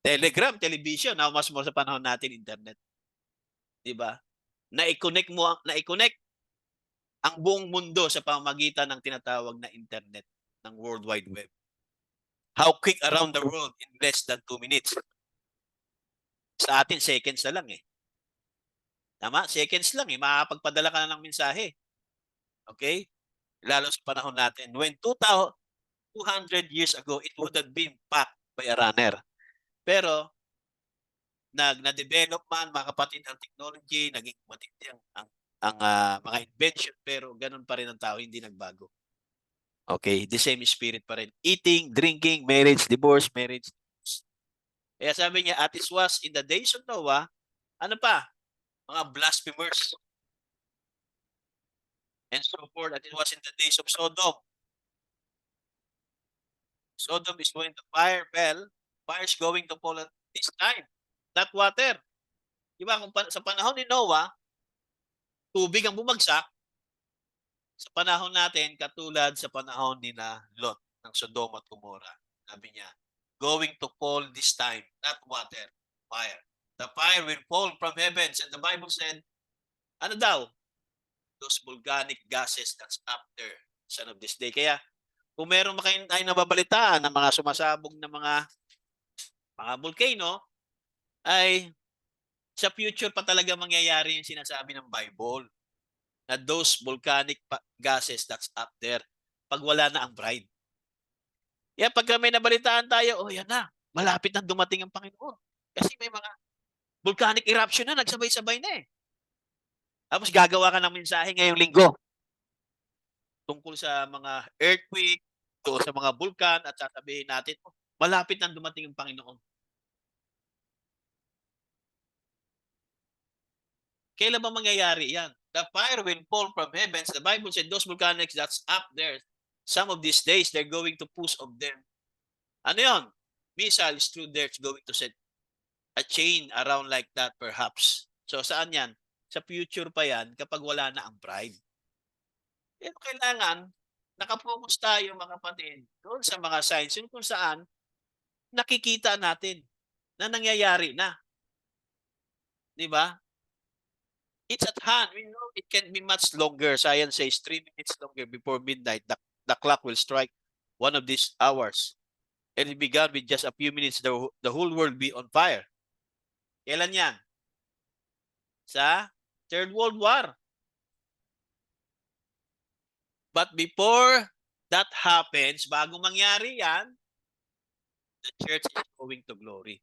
Speaker 1: Telegram, television, now mas more sa panahon natin, internet. Diba? Na-connect ang buong mundo sa pamamagitan ng tinatawag na internet, ng World Wide Web. How quick around the world in less than 2 minutes. Sa atin, seconds na lang eh. Tama? Seconds lang eh. Makakapagpadala ka na ng mensahe. Okay? Lalo sa panahon natin. When 200 years ago, it would have been packed by a runner. Pero, na-develop man, mga kapatid, ang technology, naging matindi ang mga invention, pero ganun pa rin ang tao, hindi nagbago. Okay? The same spirit pa rin. Eating, drinking, marriage, divorce, marriage, divorce. Kaya sabi niya, at it was in the days of Noah, ano pa? Mga blasphemers. And so forth, that it was in the days of Sodom. Sodom is going to fire is going to fall at this time, not water. Diba, kung sa panahon ni Noah, tubig ang bumagsak, sa panahon natin, katulad sa panahon ni Lot ng Sodom at Gomorrah. Sabi niya, going to fall this time, not water, fire. The fire will fall from heavens. And the Bible said, ano daw? Those volcanic gases that's after son of this day. Kaya, kung meron tayo nababalitaan ng mga sumasabog na mga volcano, ay sa future pa talaga mangyayari yung sinasabi ng Bible. Na those volcanic gases that's up there, pag wala na ang bride. Kaya pagka may nabalitaan tayo, oh yan na, malapit na dumating ang Panginoon. Kasi may mga volcanic eruption na, nagsabay-sabay na eh. Tapos gagawa ka ng mensahe ngayong linggo tungkol sa mga earthquake, o sa mga vulkan, at sasabihin natin, oh, malapit na dumating ang Panginoon. Kailan ba mangyayari yan? The fire will fall from heavens. The Bible said those volcanics that's up there, some of these days, they're going to push of them. Ano yun? Missiles through there going to set a chain around like that perhaps. So saan yan? Sa future pa yan kapag wala na ang bride. Pero kailangan nakapokus tayo mga kapatid doon sa mga signs yun kung saan nakikita natin na nangyayari na. Di ba? It's at hand. We know it can be much longer. Science says 3 minutes longer before midnight. The clock will strike one of these hours. And it began with just a few minutes. The whole world be on fire. Kailan yan? Sa Third World War. But before that happens, bago mangyari yan, the church is going to glory.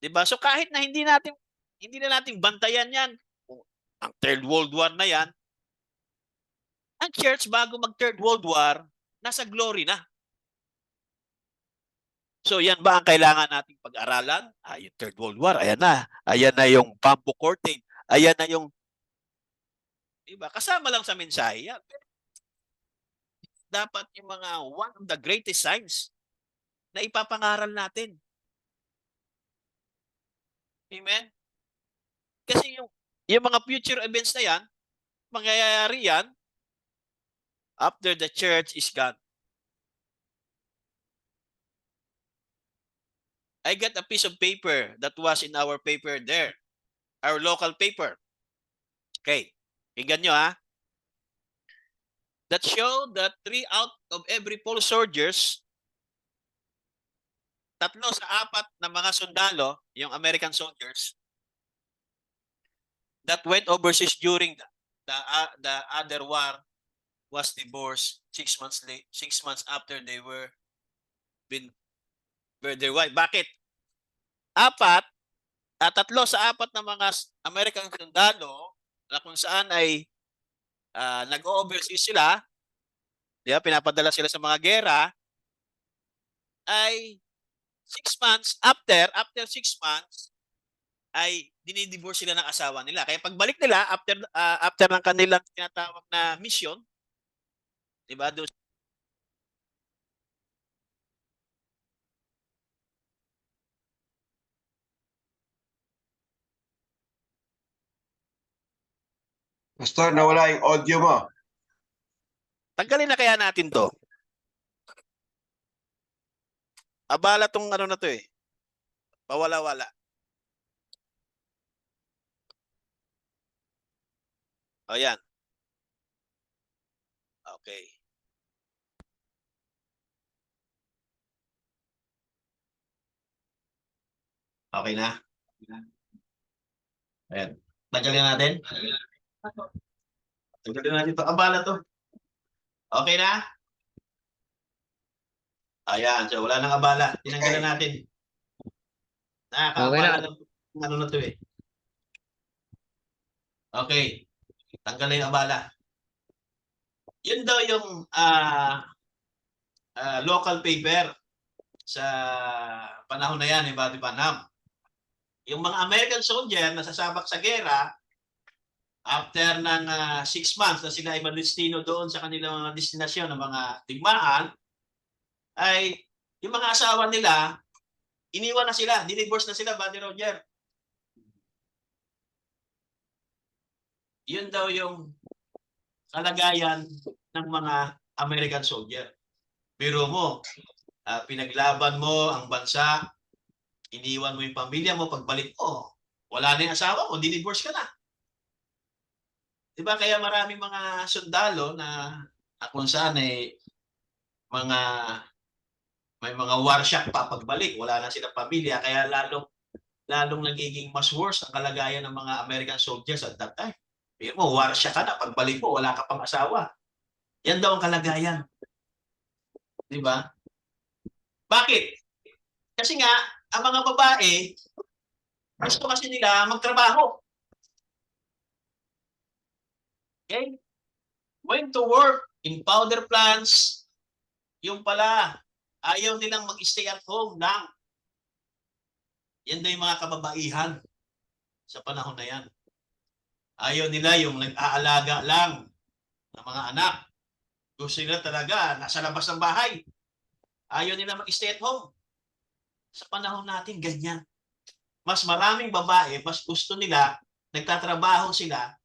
Speaker 1: Diba? So kahit na hindi na natin bantayan yan, ang Third World War na yan, ang church bago mag Third World War, nasa glory na. So yan ba ang kailangan nating pag-aralan? Yung Third World War, ayan na. Ayan na yung bamboo curtain. Ayan na yung, diba? Kasama lang sa mensahe yan. Dapat yung mga one of the greatest signs na ipapangaral natin. Amen? Kasi yung mga future events na yan, mangyayari yan after the church is gone. I got a piece of paper that was in our paper there. Our local paper. Okay. Tingnan nyo ha. That show that 3 out of every 4 soldiers, 3 sa 4 na mga sundalo, yung American soldiers, that went overseas during the other war was divorced 6 months late, 6 months after they were their wife. Bakit? 3 sa 4 na mga American sundalo na kung saan ay nag-overseas sila, diba, pinapadala sila sa mga gera, ay 6 months after 6 months ay dinidivorce sila ng asawa nila. Kaya pagbalik nila after ng kanilang tinatawag na mission, diba, doon
Speaker 3: Pastor, nawala yung audio mo.
Speaker 1: tanggalin na kaya natin to. Abala tong ano na to eh. Pawala-wala. O yan. Okay. Okay na? Ayan. Tanggalin natin? Tanggalin natin to. Abala to. Okay na? Ayan. So wala nang abala. Tinanggalan natin. Nakakaabala ng ano na to eh. Okay. Tanggalin yung abala. Yun daw yung local paper sa panahon na yan, Bati Panam. Yung mga American soldier na sasabak sa gera, after ng 6 months na sila ay madestino doon sa kanilang mga destinasyon ng mga digmaan, ay yung mga asawa nila, iniwan na sila, dinivorce na sila, Buddy Roger. Yun daw yung kalagayan ng mga American soldier. Biro mo, pinaglaban mo ang bansa, iniwan mo yung pamilya mo, pagbalik mo, wala na yung asawa mo, dinivorce ka na. Diba? Kaya maraming mga sundalo na kung saan may mga war shock pa pagbalik, wala na silang pamilya, kaya lalong nagiging mas worse ang kalagayan ng mga American soldiers at that time. Biro mo, war shock ka na, pagbalik mo, wala ka pang asawa. Yan daw ang kalagayan. Diba? Bakit? Kasi nga, ang mga babae, gusto kasi nila magtrabaho. Okay? Went to work in powder plants. Yung pala, ayaw nilang mag-stay at home lang. Yan daw yung mga kababaihan sa panahon na yan. Ayaw nila yung nag-aalaga lang ng mga anak. Gusto nila talaga nasa labas ng bahay. Ayaw nila mag-stay at home. Sa panahon natin, ganyan. Mas maraming babae, mas gusto nila, nagtatrabaho sila,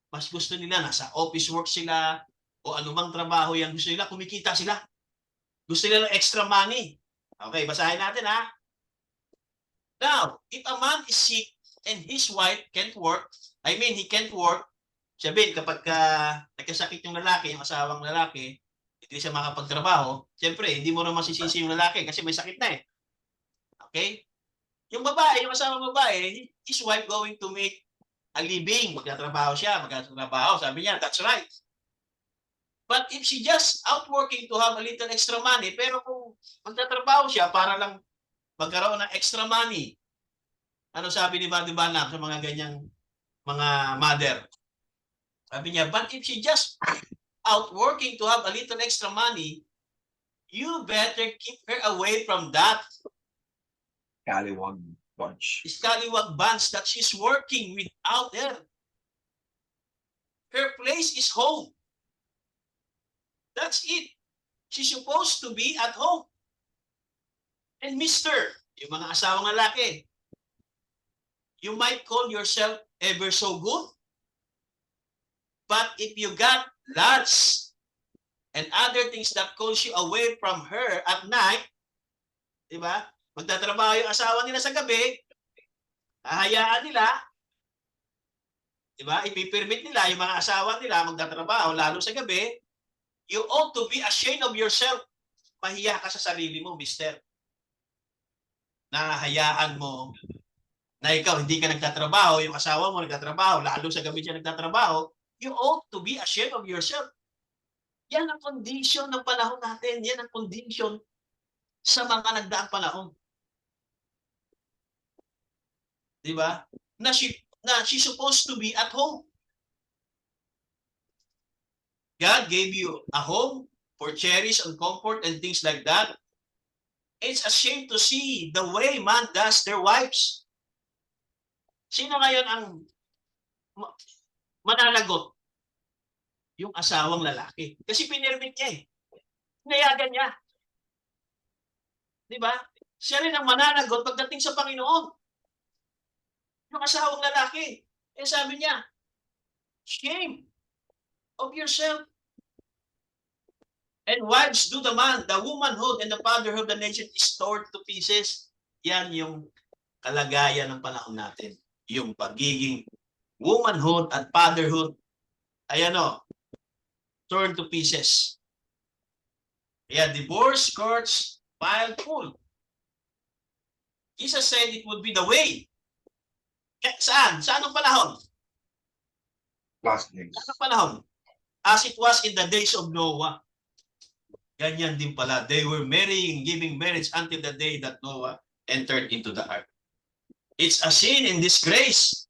Speaker 1: mas gusto nila, nasa office work sila, o anumang trabaho yan gusto nila, kumikita sila. Gusto nila ng extra money. Okay, basahin natin ha. Now, if a man is sick and his wife can't work, he can't work, sabihin kapag nagkasakit yung lalaki, yung asawang lalaki, hindi siya makapagtrabaho, siyempre, hindi mo naman masisisi yung lalaki kasi may sakit na eh. Okay? Yung babae, yung asawang babae, his wife going to make a living. Magtatrabaho siya, magtatrabaho. Sabi niya, that's right. But if she just out working to have a little extra money, pero kung magtatrabaho siya para lang magkaroon ng extra money, ano sabi ni Bati Banam sa mga ganyang mga mother? Sabi niya, but if she just out working to have a little extra money, you better keep her away from that
Speaker 3: Kaliwag bunch.
Speaker 1: scallywag bunch that she's working without her. Her place is home. That's it. She's supposed to be at home. And Mr., yung mga asawang lalaki, you might call yourself ever so good, but if you got lots and other things that calls you away from her at night, di ba? Magtatrabaho yung asawa nila sa gabi, hahayaan nila, di ba? Ipipermit nila yung mga asawa nila magtatrabaho lalo sa gabi. You ought to be ashamed of yourself. Mahiya ka sa sarili mo, mister. Nahayaan mo na ikaw hindi ka nagtatrabaho, yung asawa mo nagtatrabaho, lalo sa gabi siya nagtatrabaho, you ought to be ashamed of yourself. Yan ang condition ng panahon natin. Yan ang condition sa mga nagdaang panahon. Di ba? Na she's supposed to be at home. God gave you a home for cherish and comfort and things like that. It's a shame to see the way man does their wives. Sino ngayon ang mananagot? Yung asawang lalaki. Kasi pinirmit niya eh. Pinayagan niya. Di ba? Siya rin ang mananagot pagdating sa Panginoon. Yung asawang lalaki. Eh sabi niya, shame of yourself. And wives do the man, the womanhood and the fatherhood of the nation is torn to pieces. Yan yung kalagayan ng panahon natin. Yung pagiging womanhood at fatherhood ay torn to pieces. Yeah, divorce courts piled full. Jesus said it would be the way. Saan? Saan ang panahon?
Speaker 3: Last days.
Speaker 1: Saan ang panahon? As it was in the days of Noah. Ganyan din pala. They were marrying, giving marriage until the day that Noah entered into the ark. It's a sin and disgrace.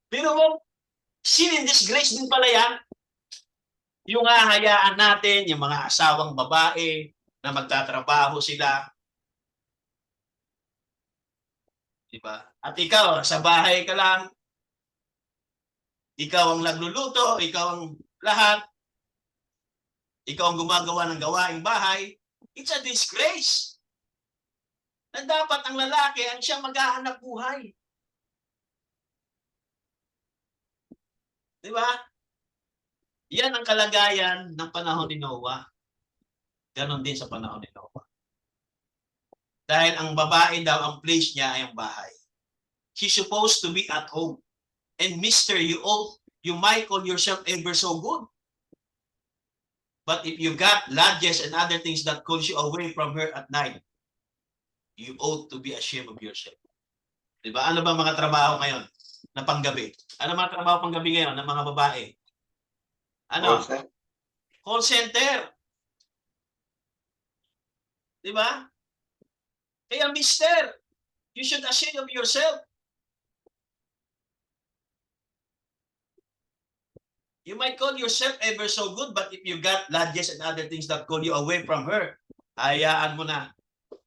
Speaker 1: Pero sin and disgrace din pala yan. Yung hahayaan natin, yung mga asawang babae na magtatrabaho sila. Diba? At ikaw, sa bahay ka lang, ikaw ang nagluluto, ikaw ang lahat, ikaw ang gumagawa ng gawaing bahay, it's a disgrace. Na dapat ang lalaki ang siyang maghahanap buhay. Diba? Yan ang kalagayan ng panahon ni Noah. Ganon din sa panahon ni Noah. Dahil ang babae daw, ang place niya ay ang bahay. She's supposed to be at home. And mister, you might call yourself ever so good. But if you got lodges and other things that calls you away from her at night, you ought to be ashamed of yourself. Diba? Ano ba mga trabaho ngayon na panggabi? Ano mga trabaho panggabi ngayon ng mga babae? Ano? Call center. Diba? Kaya mister, you should ashamed of yourself. You might call yourself ever so good, but if you got lodges and other things that call you away from her, hayaan mo na.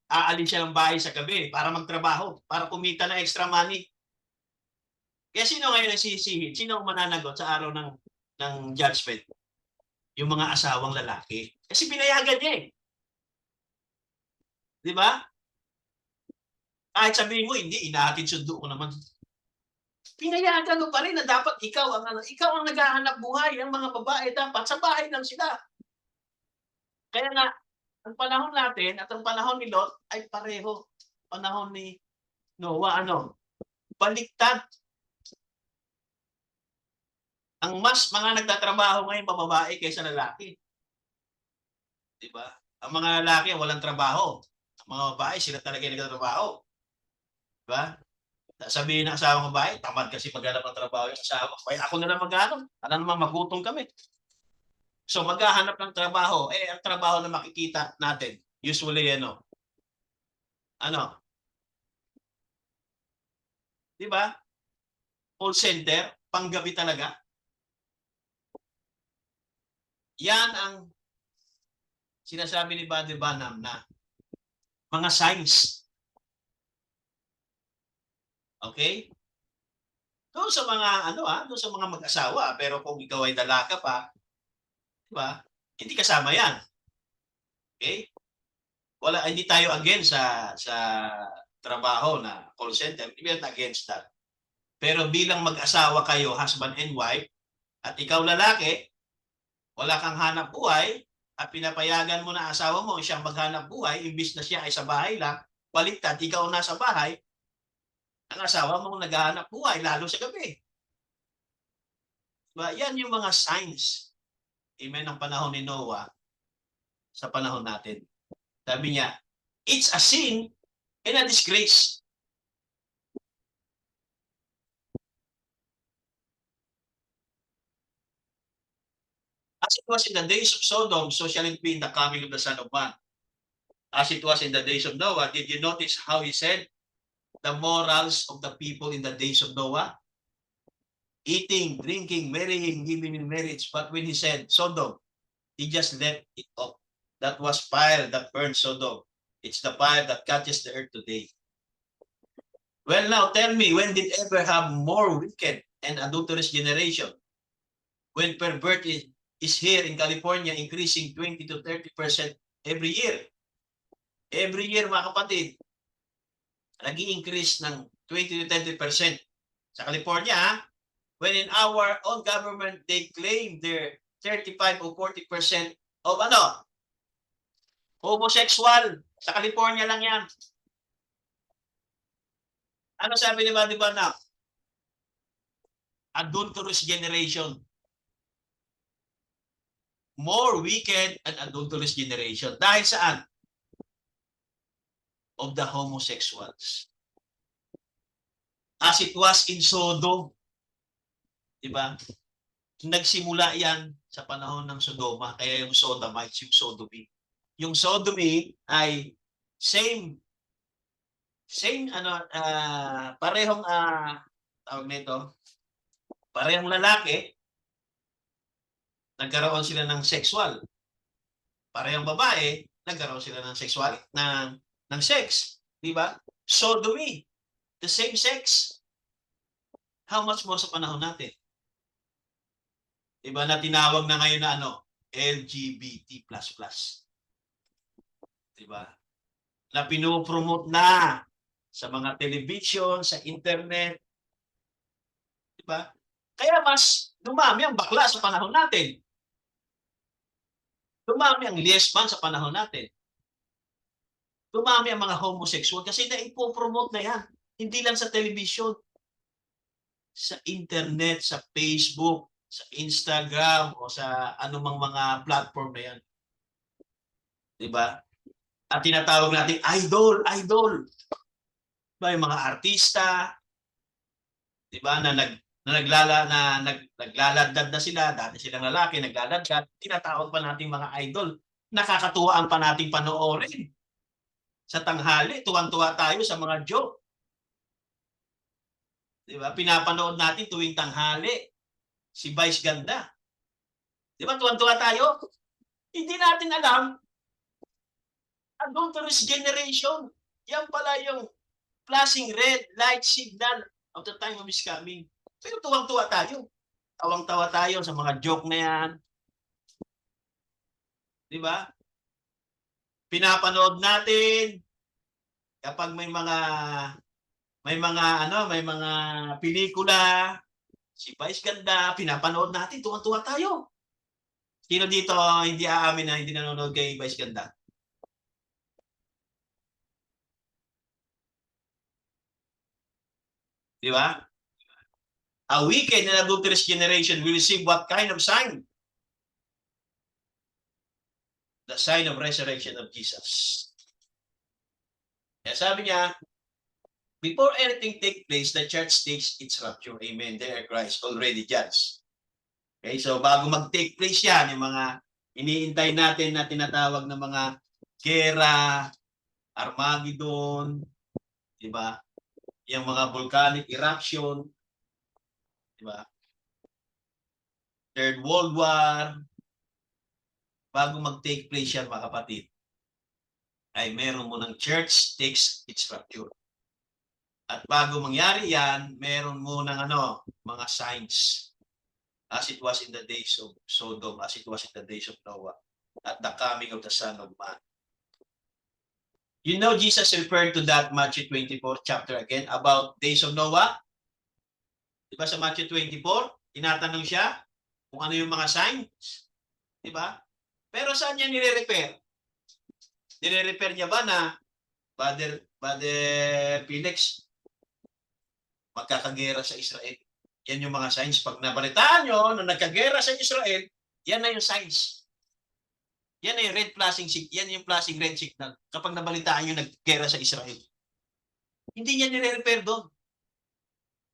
Speaker 1: Aalis siya ng bahay sa gabi para magtrabaho, para kumita ng extra money. Kaya sino ngayon ang sisihin? Sino ang mananagot sa araw ng judgment? Yung mga asawang lalaki. Kasi pinayagan niya eh. Di ba? Kahit sabihin mo, hindi, inahatid sundo ko naman. Pinayagan mo pa rin na dapat ikaw ang naghahanap buhay. Ang mga babae dapat sa bahay lang sila. Kaya nga, ang panahon natin at ang panahon ni Lot ay pareho. Panahon ni Noah, baliktad. Ang mas mga nagtatrabaho ngayon babae kaysa lalaki. Diba? Ang mga lalaki walang trabaho. Ang mga babae sila talaga nagtatrabaho. Diba? Sabihin ng asawa ko, "Bakit? Tamad kasi maghanap ng trabaho yung asawa ko. Kaya ako na lang maghanap. Alam naman, magutom kami." So, maghahanap ng trabaho. Eh, ang trabaho na makikita natin, usually, ano, di ba? Call center, panggabi talaga. Yan ang sinasabi ni Buddy Banham na mga signs. Okay? Doon sa mga doon sa mga mag-asawa, pero kung ikaw ay dalaga pa, 'di ba? Hindi kasama 'yan. Okay? Hindi tayo against sa trabaho na call center. We are not against that. Pero bilang mag-asawa kayo, husband and wife, at ikaw lalaki, wala kang hanap buhay, at pinapayagan mo na asawa mo siyang maghanap buhay, imbis na siya ay sa bahay lang, baliktad, ikaw nasa bahay, ang asawa mo naghahanap buhay, lalo sa gabi. Diba? Yan yung mga signs. Amen, ng panahon ni Noah sa panahon natin. Sabi niya, it's a sin and a disgrace. As it was in the days of Sodom, so shall it be in the coming of the Son of Man. As it was in the days of Noah, did you notice how he said the morals of the people in the days of Noah? Eating, drinking, marrying, giving in marriage. But when he said Sodom, he just left it off. That was fire that burned Sodom. It's the fire that catches the earth today. Well, now tell me, when did ever have more wicked and adulterous generation? When pervert is here in California, increasing 20 to 30% every year. Every year, mga kapatid, nag-i-increase ng 20 to 30% sa California. When in our own government, they claim their 35 or 40% of homosexual. Sa California lang yan. Ano sabi ni Buddy Banham? Adulterous generation. More wicked and adulterous generation. Dahil saan? Of the homosexuals. As it was in Sodom. Diba? Nagsimula yan sa panahon ng Sodoma. Kaya yung Sodomites, yung Sodomy. Yung Sodomy ay parehong tawag nito, parehong lalaki, nagkaroon sila ng sexual. Parehong babae, nagkaroon sila ng sexual, ng sex. Di ba? Sodomy, the same sex. How much more sa panahon natin? Di ba na tinawag na ngayon na LGBT++. Di ba? Na pinopromote na sa mga television, sa internet. Di ba? Kaya mas dumami ang bakla sa panahon natin. Dumami ang lesbian sa panahon natin. Dumami ang mga homosexual kasi na-ipopromote na yan. Hindi lang sa television. Sa internet, sa Facebook, sa Instagram, o sa anumang mga platform na yan. Diba? At tinatawag natin idol. Diba? Yung mga artista, diba, na naglaladad na sila, dati silang lalaki, naglaladad, tinatawag pa natin mga idol. Nakakatuwaan pa natin panoorin. Sa tanghali, tuwang-tuwa tayo sa mga joke. Diba? Pinapanood natin tuwing tanghali. Si Vice Ganda. Diba? Tuwang-tuwa tayo. Hindi natin alam. Adulterous generation. Yan pala yung flashing red light signal of the time of His coming. Pero tuwang-tuwa tayo. Tawang-tawa tayo sa mga joke na yan. Diba? Pinapanood natin kapag may mga pelikula, si Vice Ganda, pinapanood natin, tuwang-tuwa tayo. Sino dito hindi aamin na hindi nanonood kay Vice Ganda? Di ba? A wicked and adulterous generation will receive what kind of sign? The sign of resurrection of Jesus. Kaya sabi niya, Before anything take place, the church takes its rapture. Amen. There Christ already judged. Okay, so bago mag-take place yan, yung mga iniintay natin na tinatawag na mga gera, Armageddon, di ba? Yung mga volcanic eruption, di ba? Third World War, bago mag-take place yan, mga kapatid, ay meron mo ng church takes its rapture. At bago mangyari yan, meron mo ng mga signs. As it was in the days of Sodom, as it was in the days of Noah, at the coming of the Son of Man. You know, Jesus referred to that Matthew 24 chapter again about days of Noah. Diba sa Matthew 24, tinatanong siya kung ano yung mga signs. Diba? Pero saan niya nire-refer? Nire-refer niya ba na Father Felix magkakagera sa Israel? Yan yung mga signs. Pag nabalitaan nyo na nagkagera sa Israel, yan na yung signs. Yan na yung red flashing signal. Yan yung flashing red signal. Kapag nabalitaan nyo nagkagera sa Israel. Hindi niya nire-refer doon.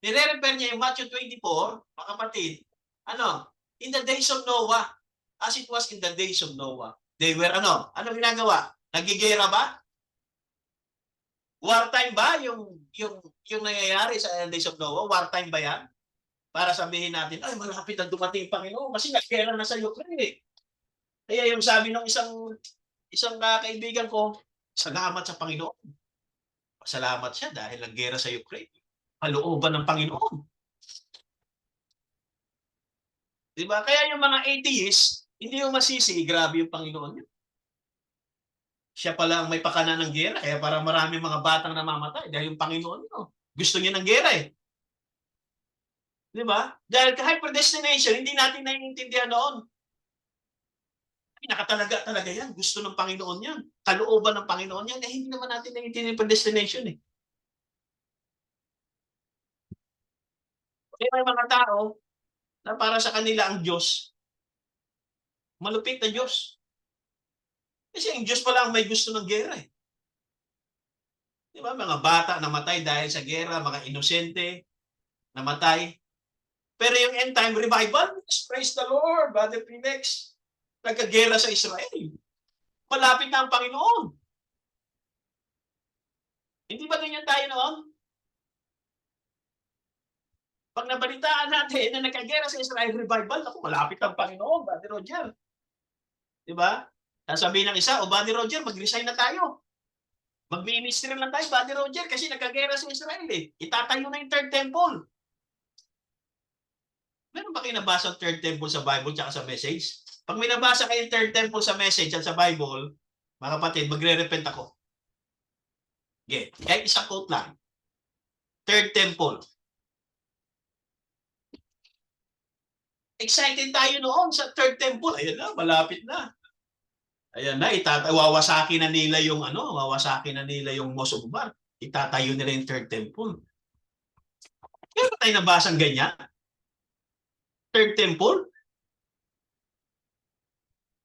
Speaker 1: Nire-refer niya yung Matthew 24, mga kapatid, in the days of Noah, as it was in the days of Noah. They were ano ginagawa? Nagigera ba? Wartime ba yung nangyayari sa days of Noah? Wartime ba yan? Para sabihin natin, ay malapit na dumating ang Panginoon kasi nagkera na sa Ukraine eh. Kaya yung sabi ng isang kaibigan ko, salamat sa Panginoon. Salamat siya dahil naggera sa Ukraine. Kalooban ng Panginoon. Diba? Kaya yung mga atheists, hindi yung masisi, grabe yung Panginoon yun. Siya pala ang may pakana ng gera, kaya para marami mga batang namamatay dahil yung Panginoon yun. Gusto niya ng gera eh. Diba? Dahil kahit predestination, hindi natin naiintindihan noon. Nakatalaga talaga yan. Gusto ng Panginoon yan. Kalooban ng Panginoon yan. Hindi naman natin naiintindihan yung predestination eh. Kaya may mga tao na para sa kanila ang Diyos, malupit na Diyos. Kasi ang Diyos pala ang may gusto ng gera eh. Diba? Mga bata namatay dahil sa gera, mga inosente namatay. Pero yung end time revival, praise the Lord, Brother Phoenix, nagkagera sa Israel. Malapit na ang Panginoon. Hindi ba ganyan tayo noon? Pag nabalitaan natin na nagkagera sa Israel revival, ako, malapit ang Panginoon, Brother Roger. Diba? Sasabihin ng isa, Brother Roger, mag-resign na tayo. Mag-ministry lang tayo, Brother Roger, kasi nagkagera sa Israel eh. Itatayo na yung third temple. Meron ba kayo nabasa ang third temple sa Bible tsaka sa message? Pag may nabasa kayo yung third temple sa message at sa Bible, mga kapatid, magre-repent ako. Okay. Kahit isang quote lang. Third temple. Excited tayo noon sa third temple. Ayan na, malapit na. Ayan na, wawasakin na nila yung wawasakin na nila yung Mos of Bar. Itatayo nila yung third temple. Kaya ba tayo nabasang ganyan? Third temple?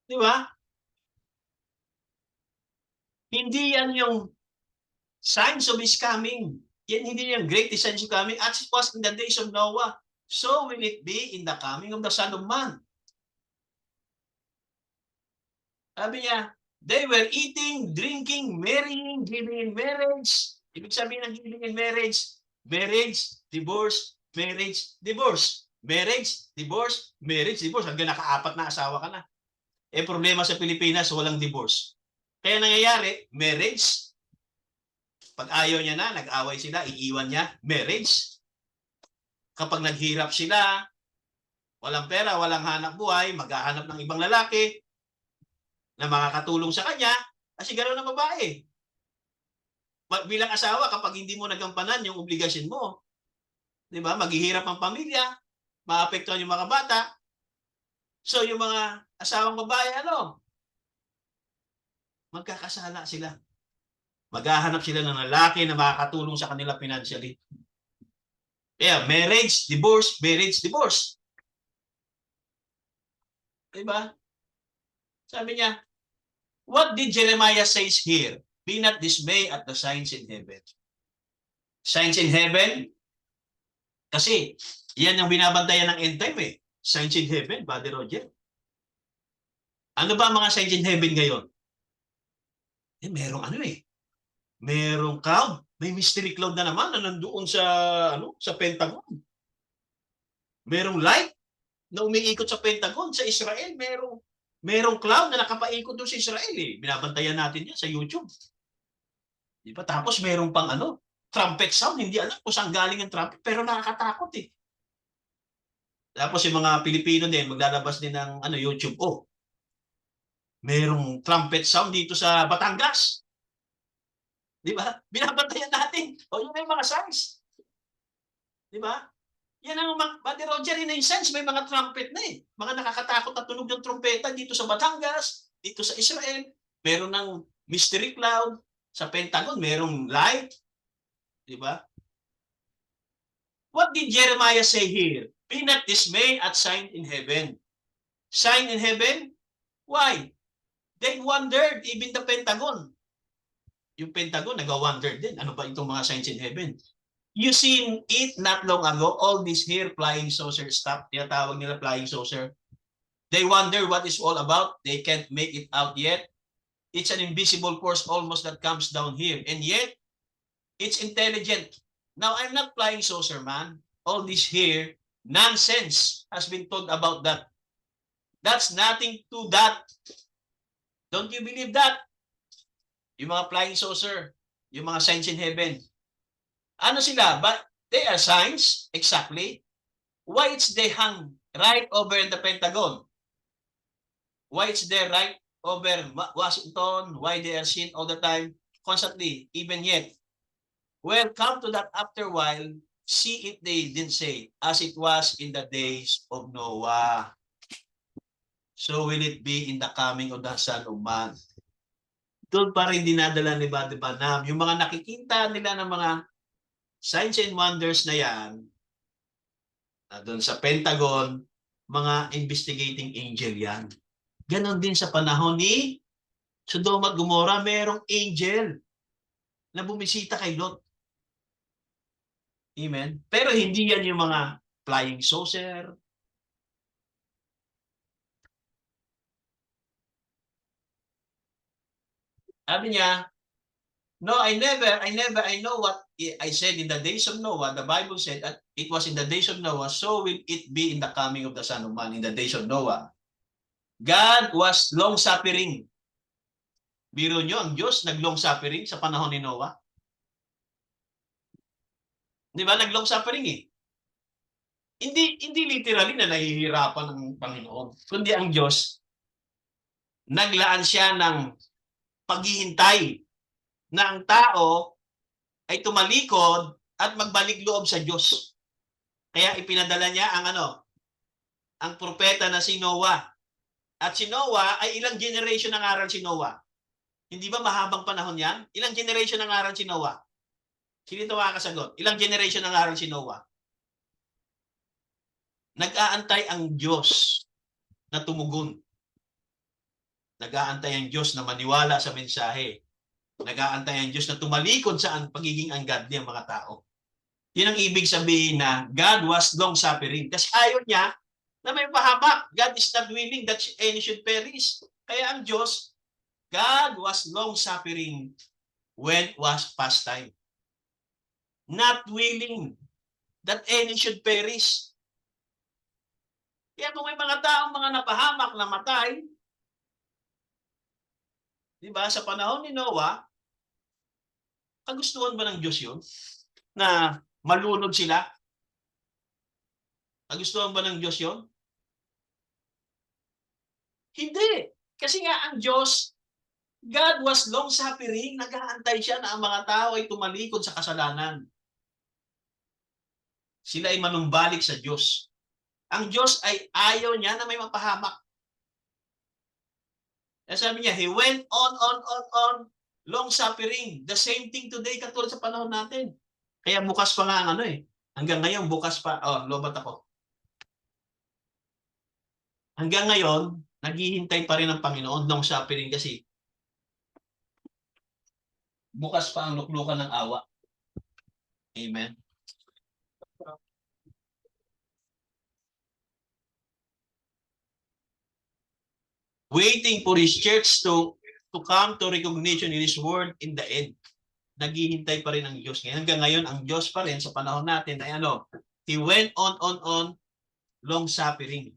Speaker 1: Di ba? Hindi yan yung signs of His coming. Yan hindi yung great signs of coming. As it was in the days of Noah, so will it be in the coming of the Son of Man. Sabi niya, they were eating, drinking, marrying, giving in marriage. Ibig sabihin ng giving in marriage, marriage, divorce, marriage, divorce. Marriage, divorce, marriage, divorce. Hanggang naka-4 na asawa ka na. Eh problema sa Pilipinas, walang divorce. Kaya nangyayari, marriage. Pag ayaw niya na, nag-away sila, iiwan niya, marriage. Kapag naghirap sila, walang pera, walang hanap buhay, maghahanap ng ibang lalaki na makakatulong sa kanya, kasi gano'n ang babae. Bilang asawa, kapag hindi mo nagampanan yung obligasyon mo, di ba, maghihirap ang pamilya, maapektuhan yung mga bata. So yung mga asawang babae, magkakasala sila. Maghahanap sila ng lalaki na makakatulong sa kanila financially. Kaya marriage, divorce, marriage, divorce. Diba? Sabi niya, what did Jeremiah says here? Be not dismayed at the signs in heaven. Signs in heaven. Kasi, yan ang binabantayan ng end time eh. Signs in heaven, Buddy Roger. Ano ba ang mga signs in heaven ngayon? Merong ano eh. Merong cloud. May mystery cloud na naman na nandoon sa, sa Pentagon. Merong light na umiikot sa Pentagon. Sa Israel, merong cloud na nakapaikot doon sa Israel eh. Binabantayan natin yan sa YouTube. Di ba? Tapos merong pang trumpet sound. Hindi alam kung saan galing ang trumpet, pero nakakatakot eh. Tapos yung mga Pilipino din, maglalabas din ng YouTube. Oh, merong trumpet sound dito sa Batangas. Di ba? Binabantayan natin. O yun ay mga signs. Di ba? Yan ang mga, Buddy Roger, in a sense, may mga trumpet na eh. Mga nakakatakot na tunog ng trumpeta dito sa Batangas, dito sa Israel. Meron ng mystery cloud. Sa Pentagon, merong light. Di ba? What did Jeremiah say here? Be not dismayed at sign in heaven. Sign in heaven? Why? They wondered, even the Pentagon. Yung Pentagon, nag-wonder din. Ano ba itong mga signs in heaven? You seen it not long ago, all this here flying saucer stuff, tinatawag nila flying saucer. They wonder what it's all about. They can't make it out yet. It's an invisible force almost that comes down here. And yet, it's intelligent. Now, I'm not flying saucer, man. All this here, nonsense has been told about that. That's nothing to that. Don't you believe that? Yung mga flying saucer, yung mga signs in heaven. Ano sila? But they are signs, exactly. Why it's they hang right over in the Pentagon? Why it's there right over Washington? Why they are seen all the time, constantly, even yet? Well, come to that after a while, see if they didn't say, as it was in the days of Noah. So will it be in the coming of the Son of Man. Doon pa rin dinadala ni Buddy Banam. Yung mga nakikita nila ng mga signs and wonders na yan, doon sa Pentagon, mga investigating angel yan. Ganon din sa panahon ni Sodom at Gomorrah, merong angel na bumisita kay Lot. Amen? Pero hindi yan yung mga flying saucer. Sabi niya, no, I know what I said in the days of Noah. The Bible said that it was in the days of Noah, so will it be in the coming of the Son of Man, in the days of Noah. God was long-suffering. Biro nyo, ang Diyos nag-long-suffering sa panahon ni Noah. Di ba? Nag-long-suffering eh. Hindi literally na nahihirapan ng Panginoon, kundi ang Diyos, naglaan siya ng paghihintay na ang tao ay tumalikod at magbalik loob sa Diyos. Kaya ipinadala niya ang propeta na si Noah. At si Noah ay ilang generation ang aral si Noah? Hindi ba mahabang panahon yan? Ilang generation ang aral si Noah? Sino ito makakasagot? Ilang generation ang aral si Noah? Nag-aantay ang Diyos na tumugon. Nag-aantay ang Diyos na maniwala sa mensahe. Nag-aantay ang Diyos na tumalikod sa pagiging ungodly ang mga tao. Yun ang ibig sabihin na God was long-suffering. Kasi ayaw niya na may pahamak. God is not willing that any should perish. Kaya ang Diyos, God was long-suffering when was past time. Not willing that any should perish. Kaya kung may mga taong mga napahamak na matay, di ba, sa panahon ni Noah, kagustuhan ba ng Diyos yun? Na malunod sila? Kagustuhan ba ng Diyos yun? Hindi. Kasi nga ang Diyos, God was long-suffering, nag-aantay siya na ang mga tao ay tumalikod sa kasalanan. Sila ay manumbalik sa Diyos. Ang Diyos ay ayaw niya na may mapahamak. Kaya sabi niya, He went on, long-suffering. The same thing today katulad sa panahon natin. Kaya bukas pa nga ang hanggang ngayon bukas pa, lobat ako. Hanggang ngayon, naghihintay pa rin ang Panginoon long-suffering kasi bukas pa ang luklukan ng awa. Amen. Waiting for His church to come to recognition in His word in the end. Naghihintay pa rin ang Diyos. Hanggang ngayon, ang Diyos pa rin sa panahon natin ay ano? He went on, long suffering.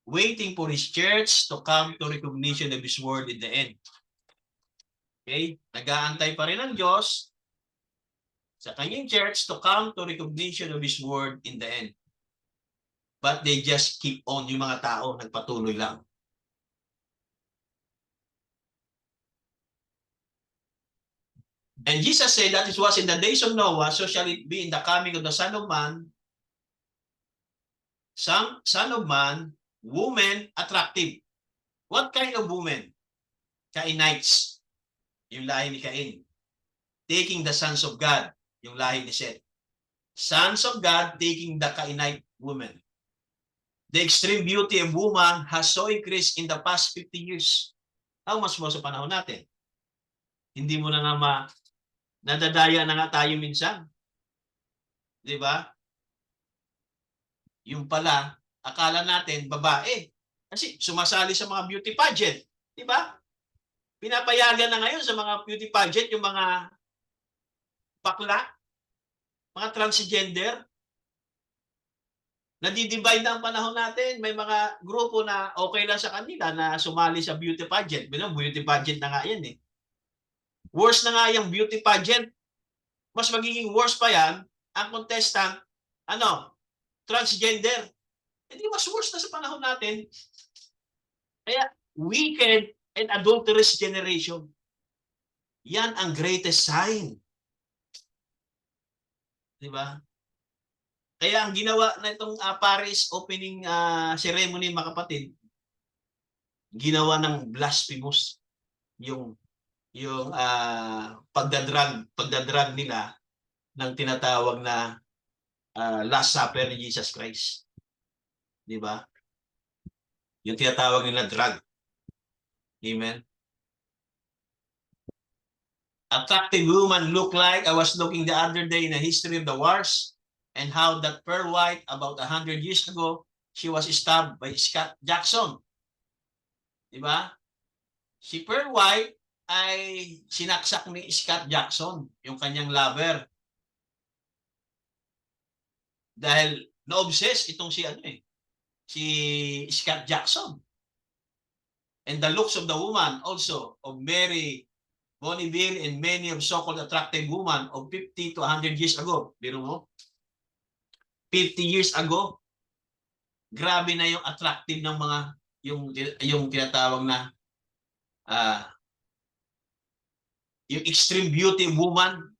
Speaker 1: Waiting for His church to come to recognition of His word in the end. Okay? Nag-aantay pa rin ang Diyos sa kanyang church to come to recognition of His word in the end. But they just keep on, yung mga tao, nagpatuloy lang. And Jesus said that it was in the days of Noah, so shall it be in the coming of the Son of Man. Son of Man, woman, attractive. What kind of woman? Cainites, yung lahi ni Cain. Taking the sons of God, yung lahi ni Seth. Sons of God taking the Cainite woman. The extreme beauty of woman has so increased in the past 50 years. How much more sa panahon natin? Hindi mo na nga nadadaya na nga tayo minsan. Di ba? Yung pala, akala natin babae. Kasi sumasali sa mga beauty pageant. Di ba? Pinapayagan na ngayon sa mga beauty pageant yung mga bakla, mga transgender. Nadidivide na ang panahon natin. May mga grupo na okay lang sa kanila na sumali sa beauty pageant. Beauty pageant na nga yan eh. Worse na nga yung beauty pageant. Mas magiging worse pa yan, ang contestant, transgender. Hindi mas worse na sa panahon natin. Kaya, wicked and adulterous generation. Yan ang greatest sign. Di ba? Kaya ang ginawa na itong Paris opening ceremony, mga kapatid, ginawa ng blasphemous yung pagdadrag nila ng tinatawag na Last Supper ni Jesus Christ. Di ba? Yung tinatawag nila drug. Amen. Attractive woman look like, I was looking the other day in the history of the wars and how that Pearl White about 100 years ago, she was stabbed by Scott Jackson. Di ba? Si Pearl White ay sinaksak ni Scott Jackson, yung kanyang lover. Dahil na-obsess itong si Scott Jackson. And the looks of the woman also of Mary Bonneville and many of so-called attractive women of 50 to 100 years ago. Biro mo? 50 years ago. Grabe na yung attractive ng mga yung tinatawag na yung extreme beauty woman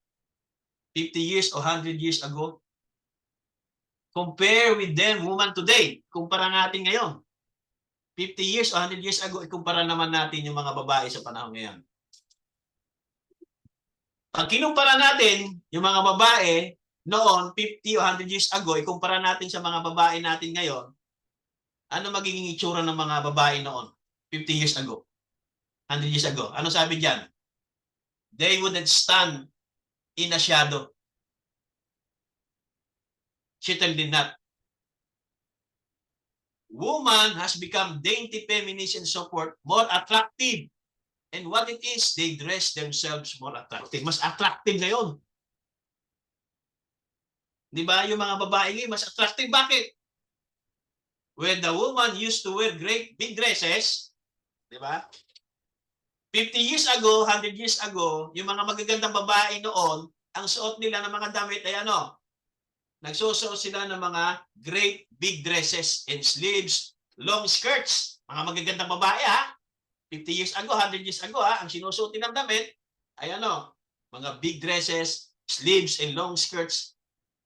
Speaker 1: 50 years o 100 years ago. Compare with them woman today. Kumpara natin ngayon. 50 years o 100 years ago, ikumpara naman natin yung mga babae sa panahon ngayon. Pag kinumpara natin yung mga babae noon, 50 o 100 years ago, ikumpara natin sa mga babae natin ngayon, ano magiging itsura ng mga babae noon, 50 years ago, 100 years ago? Ano sabi diyan? They wouldn't stand in a shadow. Certainly not. Woman has become dainty, feminist, and so forth, more attractive. And what it is, they dress themselves more attractive. Mas attractive ngayon. Di ba? Yung mga babae ngayon, mas attractive. Bakit? When the woman used to wear great big dresses, di ba? 50 years ago, 100 years ago, yung mga magagandang babae noon, ang suot nila ng mga damit ay nagsusuot sila ng mga great big dresses and sleeves, long skirts. Mga magagandang babae 50 years ago, 100 years ago ang sinusuot ng damit ay mga big dresses, sleeves and long skirts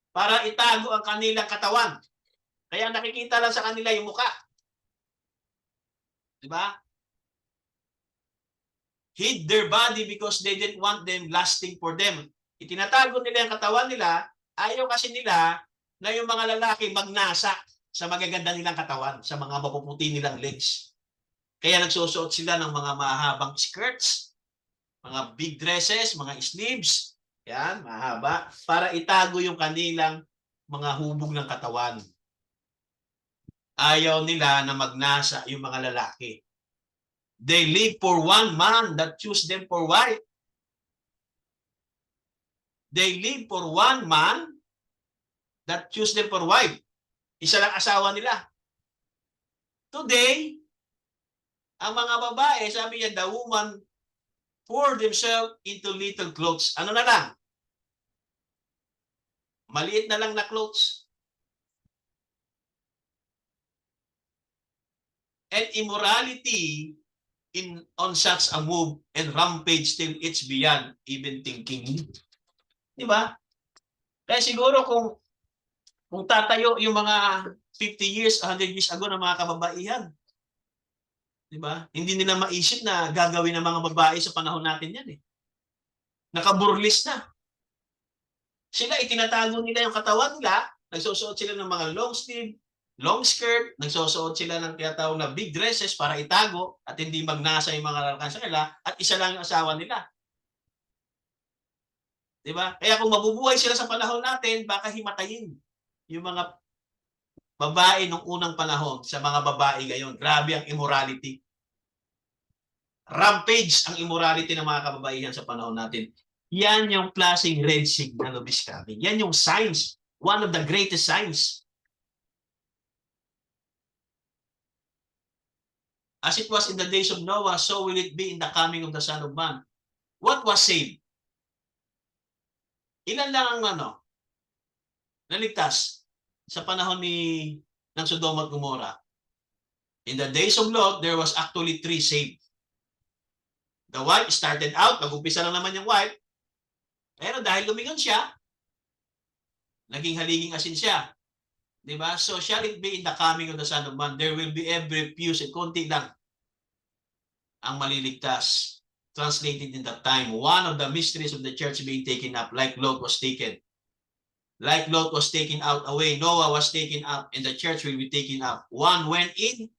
Speaker 1: para itago ang kanilang katawan. Kaya nakikita lang sa kanila yung muka. Di ba? Hid their body because they didn't want them lasting for them. Itinatago nila yung katawan nila. Ayaw kasi nila na yung mga lalaki magnasa sa magaganda nilang katawan, sa mga mapuputi nilang legs. Kaya nagsusuot sila ng mga mahabang skirts, mga big dresses, mga sleeves, Yan, mahaba. Para itago yung kanilang mga hubog ng katawan. Ayaw nila na magnasa yung mga lalaki. They live for one man that choose them for wife. They live for one man that choose them for wife. Isa lang asawa nila. Today, ang mga babae, sabi niya, the woman pour themselves into little clothes. Ano na lang? Maliit na lang na clothes. And immorality on such a move and rampage till it's beyond even thinking. Di ba? Kaya siguro kung tatayo yung mga 50 years, 100 years ago ng mga kababaihan, di ba? Hindi nila maisip na gagawin ng mga babae sa panahon natin yan eh. Nakaburlis na. Sila, itinatago nila yung katawan nila, nagsusuot sila ng mga long sleeve, long skirt, nagsusuot sila ng tinatawag na big dresses para itago at hindi magnasa yung mga lalaki sa kanila at isa lang yung asawa nila. Di ba? Kaya kung mabubuhay sila sa panahon natin, baka himatayin yung mga babae nung unang panahon sa mga babae ngayon. Grabe ang immorality. Rampage ang immorality ng mga kababaihan sa panahon natin. Yan yung klaseng red signal of this coming. Yan yung signs. One of the greatest signs. As it was in the days of Noah, so will it be in the coming of the Son of Man. What was saved? Ilan lang ang naligtas sa panahon ng Sodoma at Gomorrah? In the days of Lot, there was actually 3 saved. The wife started out, nag-umpisa lang naman yung wife, pero dahil lumingon siya, naging haliging asin siya. Diba? So shall it be in the coming of the Son of Man, there will be every few, konti lang ang maliligtas. Translated in that time, one of the mysteries of the church being taken up, like Lot was taken. Like Lot was taken out away, Noah was taken up, and the church will be taken up. One went in,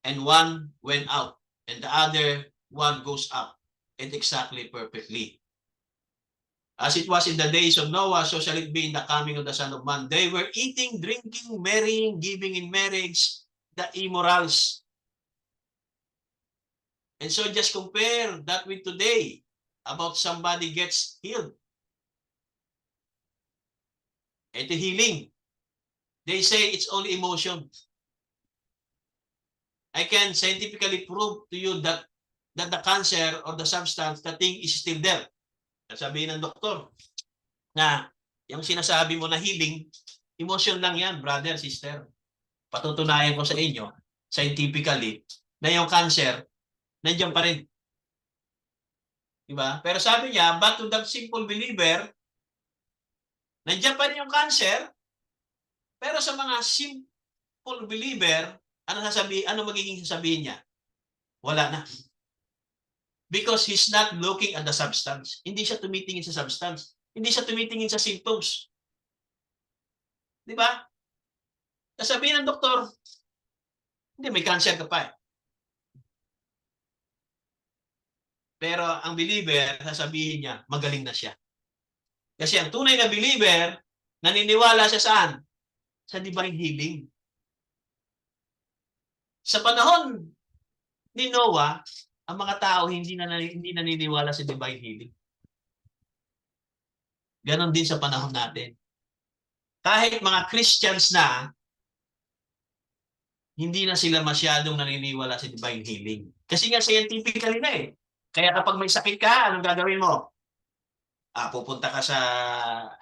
Speaker 1: and one went out, and the other one goes up, and exactly perfectly. As it was in the days of Noah, so shall it be in the coming of the Son of Man. They were eating, drinking, marrying, giving in marriage, the immorals. And so just compare that with today, about somebody gets healed. Ito healing. They say it's only emotion. I can scientifically prove to you that the cancer or the substance, the thing is still there. Sabihin ng doktor na yung sinasabi mo na healing, emotion lang yan, brother, sister. Patutunayan ko sa inyo, scientifically, na yung cancer, nandiyan pa rin. Diba? Pero sabi niya, but to the simple believer, nandiyan pa rin yung cancer, pero sa mga simple believer, ano magiging sasabihin niya? Wala na. Because he's not looking at the substance. Hindi siya tumitingin sa substance. Hindi siya tumitingin sa symptoms. Di ba? Sasabihin ng doktor, hindi, may cancer ka pa eh. Pero ang believer, sasabihin niya, magaling na siya. Kasi ang tunay na believer, naniniwala siya saan? Sa divine healing. Sa panahon ni Noah, ang mga tao hindi naniniwala sa divine healing. Ganon din sa panahon natin. Kahit mga Christians na, hindi na sila masyadong naniniwala sa divine healing. Kasi nga scientifically na eh. Kaya kapag may sakit ka, anong gagawin mo? Pupunta ka sa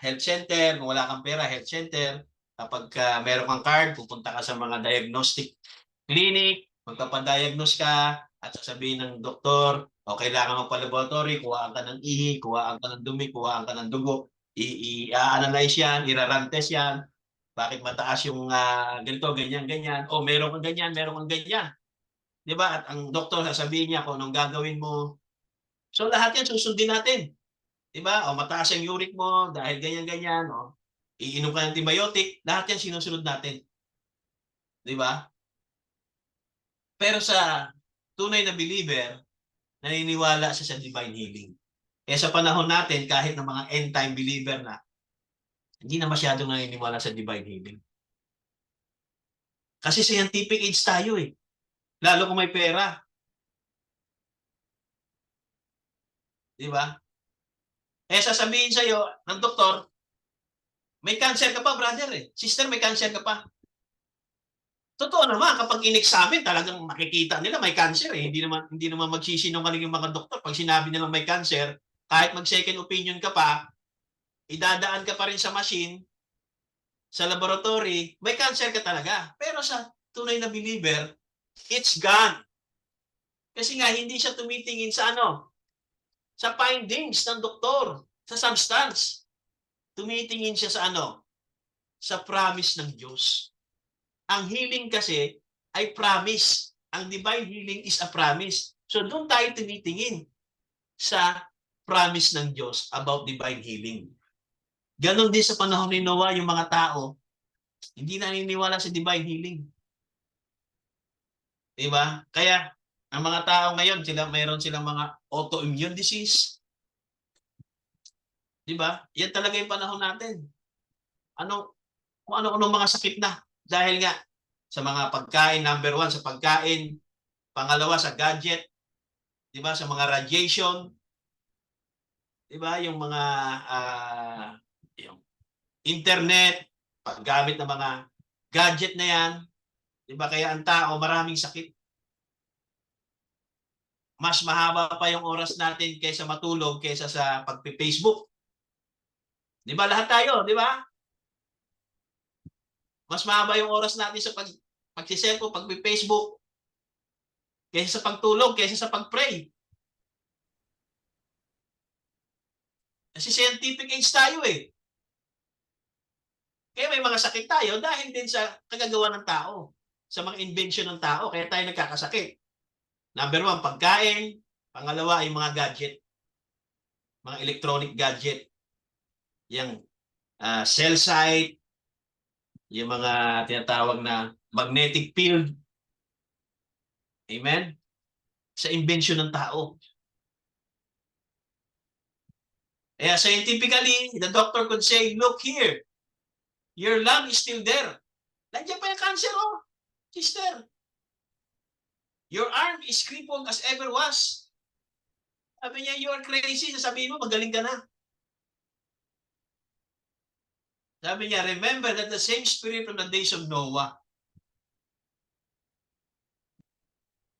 Speaker 1: health center, kung wala kang pera, health center. Kapag meron kang card, pupunta ka sa mga diagnostic clinic, magpapadiagnose ka, at sasabihin ng doktor, o kailangan mo pa laboratory, kuhaan ka ng ihi, kuhaan ka ng dumi, kuhaan ka ng dugo, i-analyze yan, i-run test yan, bakit mataas yung ganito, ganyan, ganyan, o meron kang ganyan, meron kang ganyan. Diba? At ang doktor sasabihin niya kung anong gagawin mo. So lahat yan susundin natin. Diba? O mataas yung uric mo dahil ganyan-ganyan, o iinom ka ng antibiotic, lahat yan sinusunod natin. Diba? Pero sa tunay na believer, naniniwala siya sa divine healing. Eh sa panahon natin, kahit ng mga end-time believer na, hindi na masyadong naniniwala sa divine healing. Kasi scientific age tayo eh. Lalo kung may pera. Di ba? Eh sasabihin sa'yo ng doktor, may cancer ka pa, brother eh. Sister, may cancer ka pa. Totoo naman, kapag in-examine, talagang makikita nila may cancer eh. Hindi naman magsisinungaling yung mga doktor. Pag sinabi nilang may cancer, kahit mag-second opinion ka pa, idadaan ka pa rin sa machine, sa laboratory, may cancer ka talaga. Pero sa tunay na believer, it's gone. Kasi nga, hindi siya tumitingin sa ano? Sa findings ng doktor, sa substance. Tumitingin siya sa ano? Sa promise ng Diyos. Ang healing kasi ay promise. Ang divine healing is a promise. So doon tayo tinitingin sa promise ng Diyos about divine healing. Ganon din sa panahon ni Noah, yung mga tao, hindi naniniwala sa divine healing. Diba? Kaya, ang mga tao ngayon, mayroon silang mga autoimmune disease. Diba? Yan talaga yung panahon natin. Kung ano-ano mga sakit na. Dahil nga, sa mga pagkain, number 1, sa pagkain, pangalawa, sa gadget, diba? Sa mga radiation, diba? Yung mga yung internet, paggamit ng mga gadget na yan, diba? Kaya ang tao, maraming sakit. Mas mahaba pa yung oras natin kaysa matulog kaysa sa pagpe-Facebook. Diba? Lahat tayo, diba? Mas mahaba yung oras natin sa pag-cellphone, pag-Facebook, kaysa sa pagtulog, kaysa sa pag-pray. Kasi scientific age tayo eh. Kaya may mga sakit tayo dahil din sa kagagawa ng tao, sa mga invention ng tao, kaya tayo nagkakasakit. Number 1, pagkain. Pangalawa, yung mga gadget. Mga electronic gadget. Yung cell site, yung mga tinatawag na magnetic field. Amen? Sa invention ng tao. Kaya scientifically, the doctor could say, look here, your lung is still there. Nandiyan pa yung cancer, oh, sister. Your arm is crippled as ever was. Sabi niya, you are crazy. Sasabihin mo, magaling ka na. Sabi niya, remember that the same spirit from the days of Noah.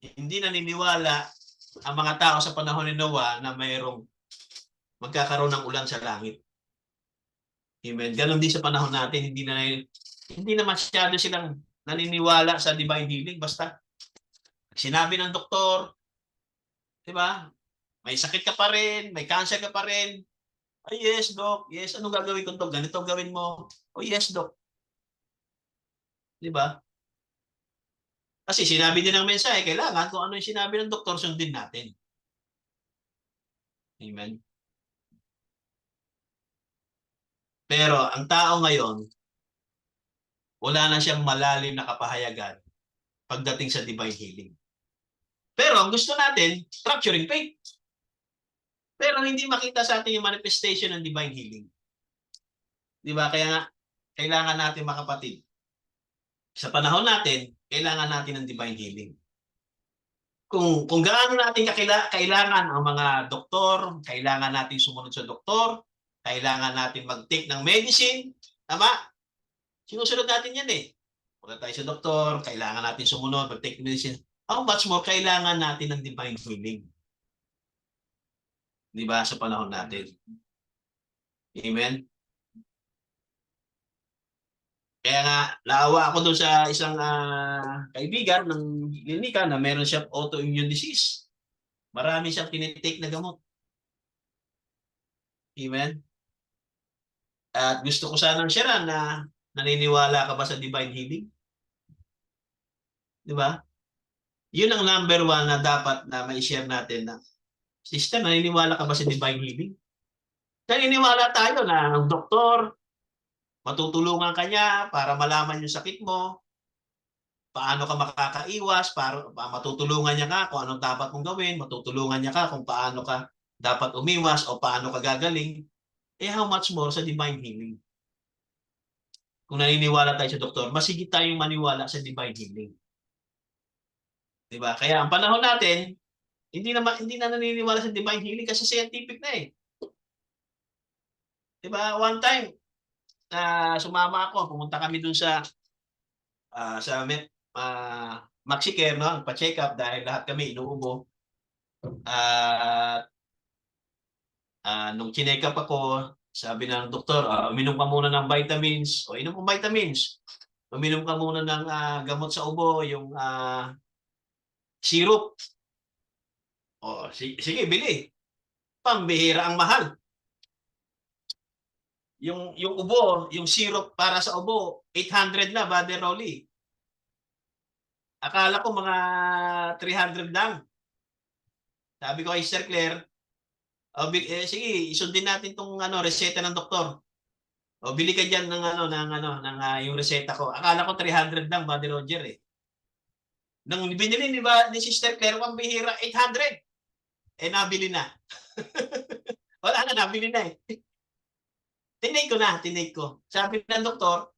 Speaker 1: Hindi naniniwala ang mga tao sa panahon ni Noah na mayroong magkakaroon ng ulan sa langit. Amen. Ganon din sa panahon natin, hindi na masyado silang naniniwala sa divine healing. Basta sinabi ng doktor, di ba? May sakit ka pa rin, may cancer ka pa rin. Ay, yes, doc. Yes, anong gagawin ko to? Ganito gawin mo. Oh, yes, doc. Di ba? Kasi sinabi din ng mensahe, kailangan kung ano yung sinabi ng doktor, sundin natin. Amen. Pero ang tao ngayon, wala na siyang malalim na kapahayagan pagdating sa divine healing. Pero ang gusto natin, structuring faith. Pero hindi makita sa atin yung manifestation ng divine healing. Di ba? Kaya nga, kailangan natin mga kapatid. Sa panahon natin, kailangan natin ng divine healing. Kung gaano natin kailangan ang mga doktor, kailangan natin sumunod sa doktor, kailangan natin mag-take ng medicine, tama? Sinusunod natin yan eh. Punta tayo sa doktor, kailangan natin sumunod, mag-take medicine. How much more kailangan natin ng divine healing? Di ba? Sa panahon natin. Amen? Kaya nga, naawa ako doon sa isang kaibigan ng klinika na meron siyang autoimmune disease. Marami siyang tinitake na gamot. Amen? At gusto ko sanang share na naniniwala ka ba sa divine healing? Di ba? Yun ang number 1 na dapat na mai-share natin na, sister, naniniwala ka ba sa divine healing? Naniniwala tayo na ang doktor, matutulungan ka niya para malaman yung sakit mo, paano ka makakaiwas, para matutulungan niya ka kung anong dapat mong gawin, matutulungan niya ka kung paano ka
Speaker 4: dapat umiwas o paano ka gagaling, eh how much more sa divine healing? Kung naniniwala tayo sa doktor, mas higit tayong maniwala sa divine healing. Diba? Kaya ang panahon natin, hindi na naniniwala sa divine healing kasi scientific na eh. Diba? One time, sumama ako, pumunta kami dun sa Maxicare, no? Pa-check up dahil lahat kami inuubo. Nung chinek up ako, sabi ng doktor, uminom ka muna ng vitamins. O, inom kong vitamins. Uminom ka muna ng gamot sa ubo, yung syrup. O, sige, bili. Pambihira ang mahal. Yung ubo, yung syrup para sa ubo, 800 na, Brother Rolly. Akala ko mga 300 lang. Sabi ko kay Sir Claire, sige, isundin natin tong reseta ng doktor. O bili ka diyan ng yung reseta ko. Akala ko 300 lang, Buddy Roger eh. Nang binili ni Sister Claire, pambihira 800. Eh nabili na. Wala na, nabili na eh. Tinake ko. Sabi ng doktor,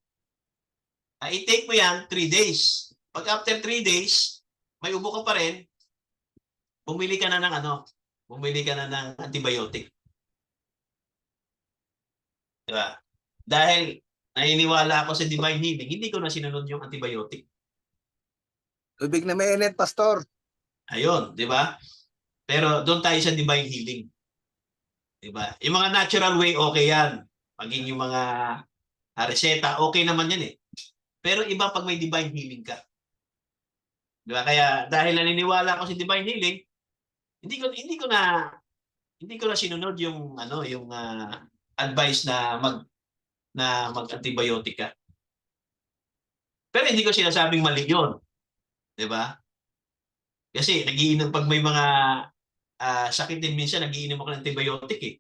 Speaker 4: i-take mo yan 3 days. Pag after 3 days, may ubo ka pa rin, bumili ka na ng antibiotic. Diba? Dahil naniniwala ako sa divine healing, hindi ko na sinunod yung antibiotic.
Speaker 2: Tubig na mainit, Pastor.
Speaker 4: Ayun, di ba? Pero doon tayo sa divine healing. Di ba? Yung mga natural way, okay yan. Maging yung mga reseta, okay naman yan eh. Pero iba pag may divine healing ka. Di ba? Kaya dahil naniniwala ako sa divine healing, hindi ko na sinunod yung advice na mag-antibiotic ka. Pero hindi ko sinasabing mali yun. 'Di ba? Kasi nagiinom pag may mga sakit din minsan, nagiinom ako ng antibiotic eh.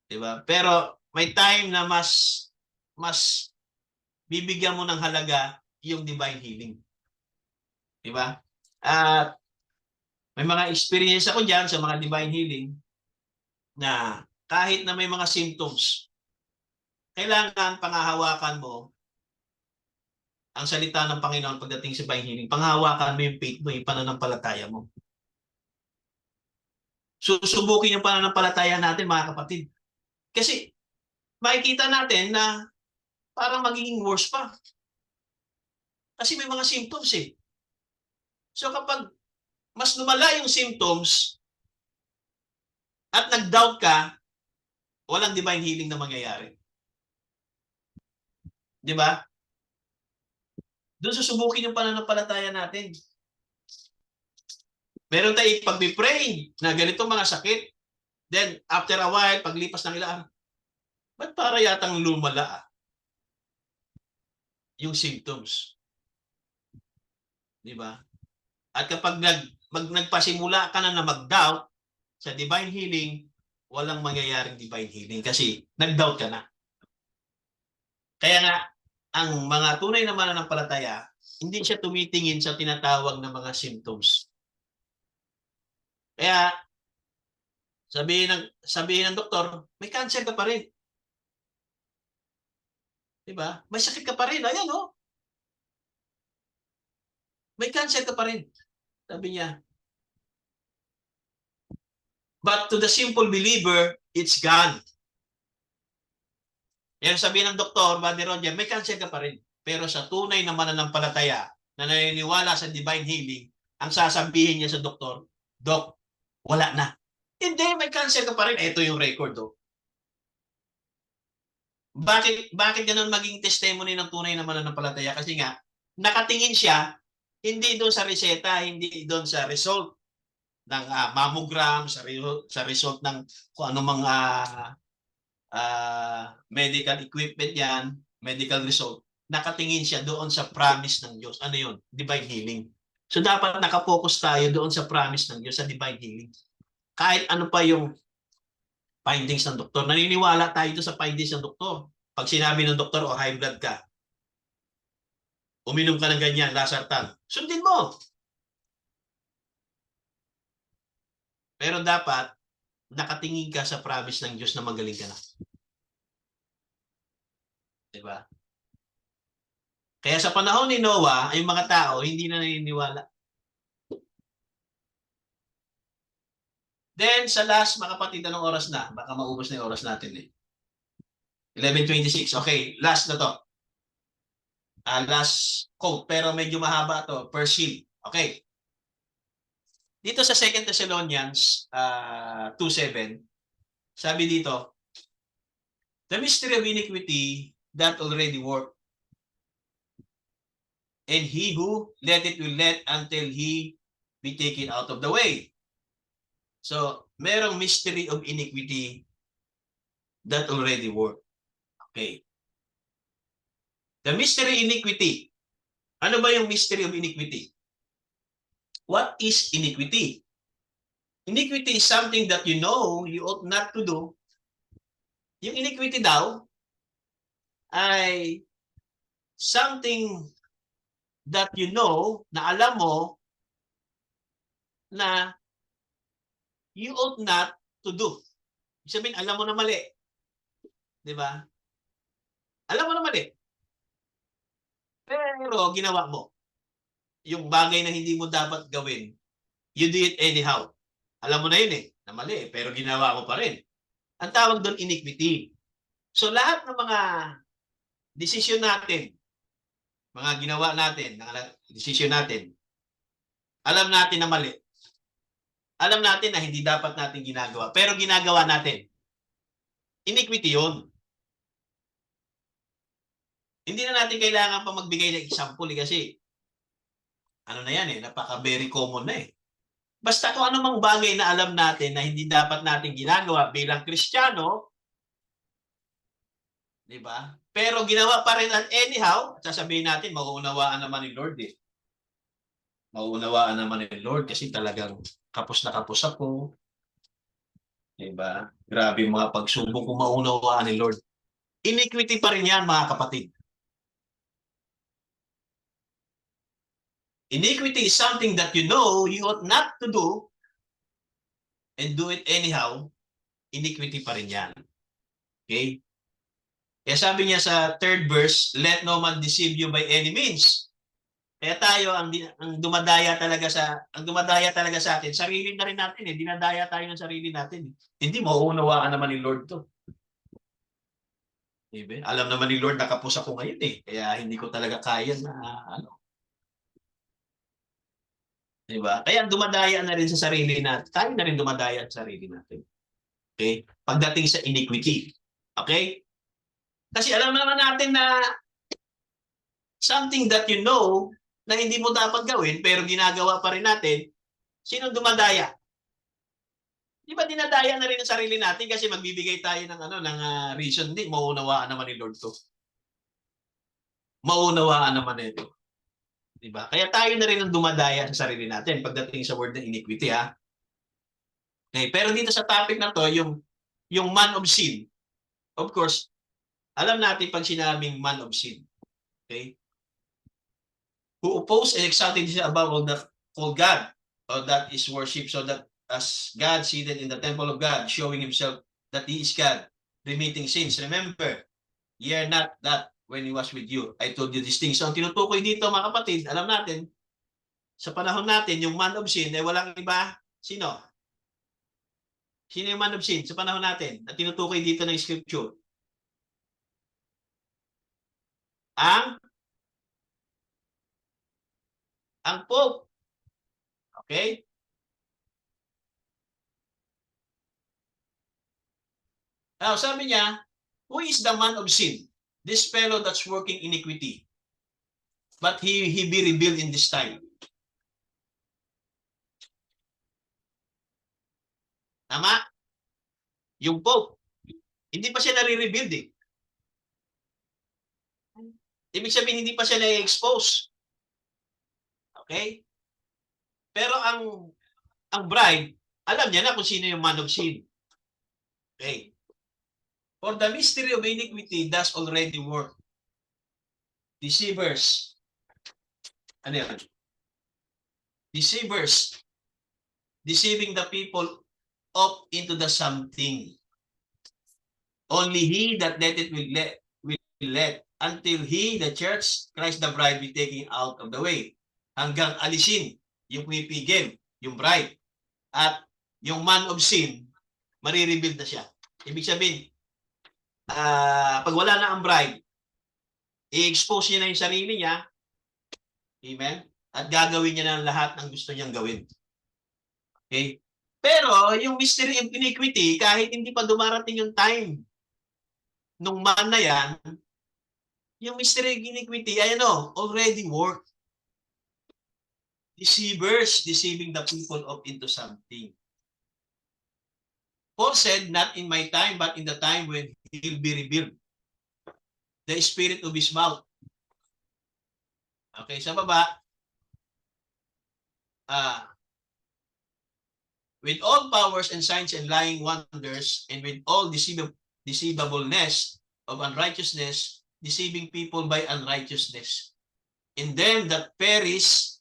Speaker 4: 'Di ba? Pero may time na mas bibigyan mo ng halaga yung divine healing. 'Di ba? At may mga experience ako diyan sa mga divine healing na kahit na may mga symptoms, kailangan pangahawakan mo ang salita ng Panginoon pagdating sa divine healing. Panghawakan mo yung faith mo, yung pananampalataya mo. Susubukin yung pananampalataya natin, mga kapatid. Kasi makikita natin na parang magiging worse pa. Kasi may mga symptoms eh. So kapag mas lumala yung symptoms at nag-doubt ka, walang divine healing na mangyayari. Di ba? Doon susubukin yung pananampalataya natin. Meron tayong pag-pray na ganito mga sakit. Then, after a while, paglipas ng ilang, ba't para yatang lumala yung symptoms? Di ba? At kapag nagpasimula ka na mag-doubt sa divine healing, walang mangyayaring divine healing kasi nag-doubt ka na. Kaya nga, ang mga tunay na mananampalataya, hindi siya tumitingin sa tinatawag na mga symptoms. Kaya, sabihin ng doktor, may cancer ka pa rin. Diba? May sakit ka pa rin. Ayan, oh. May cancer ka pa rin. Sabi niya. But to the simple believer, it's gone. Yan sabihin ng doktor, Buddy Roger, may cancer ka pa rin. Pero sa tunay na mananampalataya na naniniwala sa divine healing, ang sasabihin niya sa doktor, Dok, wala na. Hindi, may cancer ka pa rin. Ito yung record, oh. Bakit ganun maging testimony ng tunay na mananampalataya? Kasi nga, nakatingin siya, hindi doon sa reseta, hindi doon sa result ng mammogram, sa result ng kung ano mga medical equipment yan, medical result. Nakatingin siya doon sa promise ng Diyos. Ano yun? Divine healing. So dapat nakapokus tayo doon sa promise ng Diyos, sa divine healing. Kahit ano pa yung findings ng doktor. Naniniwala tayo doon sa findings ng doktor. Pag sinabi ng doktor, high blood ka, uminom ka ng ganyan, Losartan, sundin mo. Pero dapat, nakatingin ka sa promise ng Diyos na magaling ka na. Diba? Kaya sa panahon ni Noah, ay mga tao hindi na naniniwala. Then, sa last, mga kapatid, anong oras na? Baka maubos na yung oras natin eh. 11:26. Okay, last na to. Last quote, pero medyo mahaba to. Persil. Okay. Dito sa 2 Thessalonians 2:7, sabi dito, the mystery of iniquity that already worked, and he who let it will let until he be taken out of the way. So, merong mystery of iniquity that already worked. Okay. The mystery iniquity. Ano ba yung mystery of iniquity? What is iniquity? Iniquity is something that you know you ought not to do. Yung iniquity daw ay something that you know, na alam mo na you ought not to do. Ibig sabihin, alam mo na mali. Di ba? Alam mo na mali. Pero ginawa mo. Yung bagay na hindi mo dapat gawin, you do it anyhow. Alam mo na yun eh, na mali, pero ginawa mo pa rin. Ang tawag doon, iniquity. So lahat ng mga desisyon natin, mga ginawa natin, desisyon natin, alam natin na mali. Alam natin na hindi dapat natin ginagawa, pero ginagawa natin. Iniquity yun. Hindi na natin kailangan pa magbigay ng example kasi ano na yan eh, napaka very common na eh. Basta kung ano mang bagay na alam natin na hindi dapat natin ginagawa bilang Kristiyano, di ba? Pero ginawa pa rin at anyhow, sasabihin natin, mauunawaan naman ni Lord eh. Mauunawaan naman ni Lord kasi talagang kapos na kapos ako. Di ba? Grabe mga pagsubok kung maunawaan ni Lord. Iniquity pa rin yan mga kapatid. Iniquity is something that you know you ought not to do and do it anyhow. Iniquity pa rin yan. Okay? Kaya sabi niya sa 3rd verse, let no man deceive you by any means. Kaya tayo ang dumadaya talaga sa atin, sarili na rin natin eh, dinadaya tayo ng sarili natin. Hindi mauunawaan naman ni Lord to. Diba? Alam naman ni Lord nakapos ako ngayon eh, kaya hindi ko talaga kaya na ano. Diba? Kaya dumadaya na rin sa sarili natin. Tayo na rin dumadaya sa sarili natin. Okay? Pagdating sa iniquity. Okay? Kasi alam naman natin na something that you know na hindi mo dapat gawin pero ginagawa pa rin natin, sino dumadaya? Di ba dinadaya na rin ang sarili natin kasi magbibigay tayo ng reason, hindi maunawaan naman ni Lord to. Maunawaan naman ito. Di ba? Kaya tayo na rin ang dumadaya sa sarili natin pagdating sa word ng iniquity ha. Okay, pero dito sa topic na to, yung man of sin. Of course, alam natin pag sinabing man of sin. Okay? Who oppose and exalted himself above all God, or that is worship, so that as God seated in the temple of God, showing himself that he is God, remitting sins. Remember, ye are not that when he was with you. I told you these things. So, ang tinutukoy dito, mga kapatid, alam natin, sa panahon natin, yung man of sin, ay walang iba. Sino? Sino yung man of sin sa panahon natin? At tinutukoy dito ng scripture. Ang Pope. Okay? Now, sabi niya, who is the man of sin? This fellow that's working iniquity. But he be revealed in this time. Tama? Yung Pope. Hindi pa siya nare-revealed eh. Ibig sabihin, hindi pa siya na-expose. Okay? Pero ang bride, alam niya na kung sino yung man of sin. Okay. For the mystery of iniquity does already work. Deceivers. Ano yun? Deceivers. Deceiving the people up into the something. Only he that letteth will let until he, the church, Christ the bride, be taken out of the way. Hanggang alisin yung pumipigil, yung bride. At yung man of sin, marirebuild na siya. Ibig sabihin, pag wala na ang bride, i-expose niya na yung sarili niya. Amen? At gagawin niya na lahat ng gusto niyang gawin. Okay? Pero yung mystery of iniquity, kahit hindi pa dumarating yung time nung man na yan, yung mystery of iniquity ay already work. Deceivers, deceiving the people up into something. Paul said, not in my time, but in the time when he'll be revealed. The spirit of his mouth. Okay, sa baba, with all powers and signs and lying wonders, and with all deceivableness of unrighteousness, deceiving people by unrighteousness. In them that perish,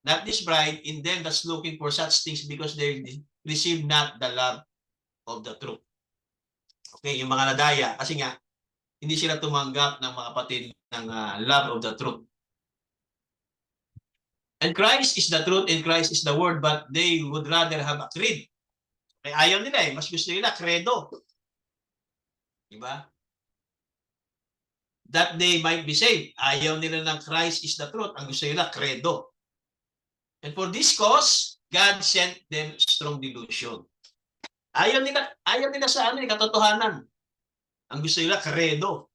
Speaker 4: not this bride, in them that's looking for such things because they receive not the love of the truth. Okay, yung mga nadaya, kasi nga, hindi sila tumanggap ng mga kapatid ng love of the truth. And Christ is the truth and Christ is the word, but they would rather have a creed. Kaya ayaw nila eh. Mas gusto nila credo. Diba? That they might be saved. Ayaw nila ng Christ is the truth. Ang gusto nila credo. And for this cause, God sent them strong delusion. Ayaw nila sa katotohanan. Ang gusto nila credo.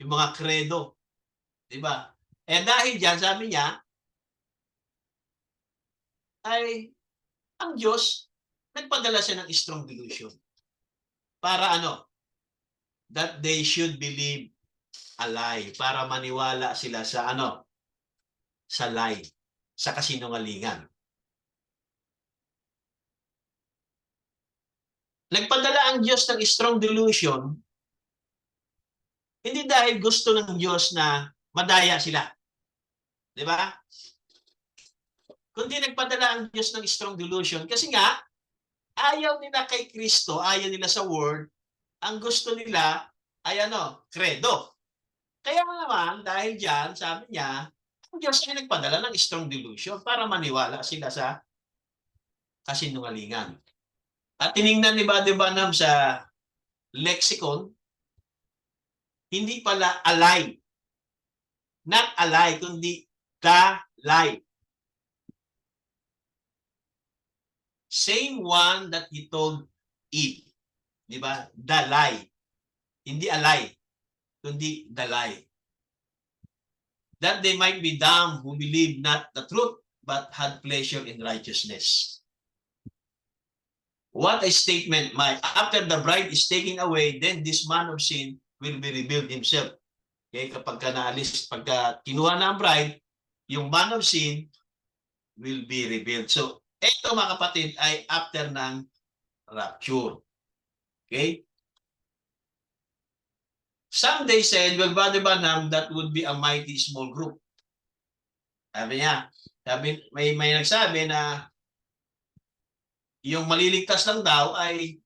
Speaker 4: Yung mga credo. Diba? Eh dahil dyan, sabi niya, ay ang Diyos nagpadala siya ng strong delusion. Para that they should believe a lie. Para maniwala sila sa sa lie. Sa kasinungalingan. Nagpadala ang Diyos ng strong delusion hindi dahil gusto ng Diyos na madaya sila. Di ba? Kundi nagpadala ang Diyos ng strong delusion kasi nga ayaw nila kay Kristo, ayaw nila sa word, ang gusto nila ay credo. Kaya naman dahil diyan, sabi niya, ang Diyos ay nagpadala ng strong delusion para maniwala sila sa kasinungalingan. At tiningnan ni Brother Branham sa lexicon, hindi pala a lie. Not a lie, kundi the lie. Same one that he told Eve. Di ba? The lie. Hindi a lie, kundi the lie. That they might be damned who believe not the truth, but had pleasure in righteousness. What a statement, Mike. After the bride is taken away, then this man of sin will be revealed himself. Okay? Kapag pagka kinuha na ang bride, yung man of sin will be revealed. So, ito mga kapatid ay after ng rapture. Okay? Some they said, well, Brother Branham, that would be a mighty small group. Sabi niya, may nagsabi na yung maliligtas lang daw ay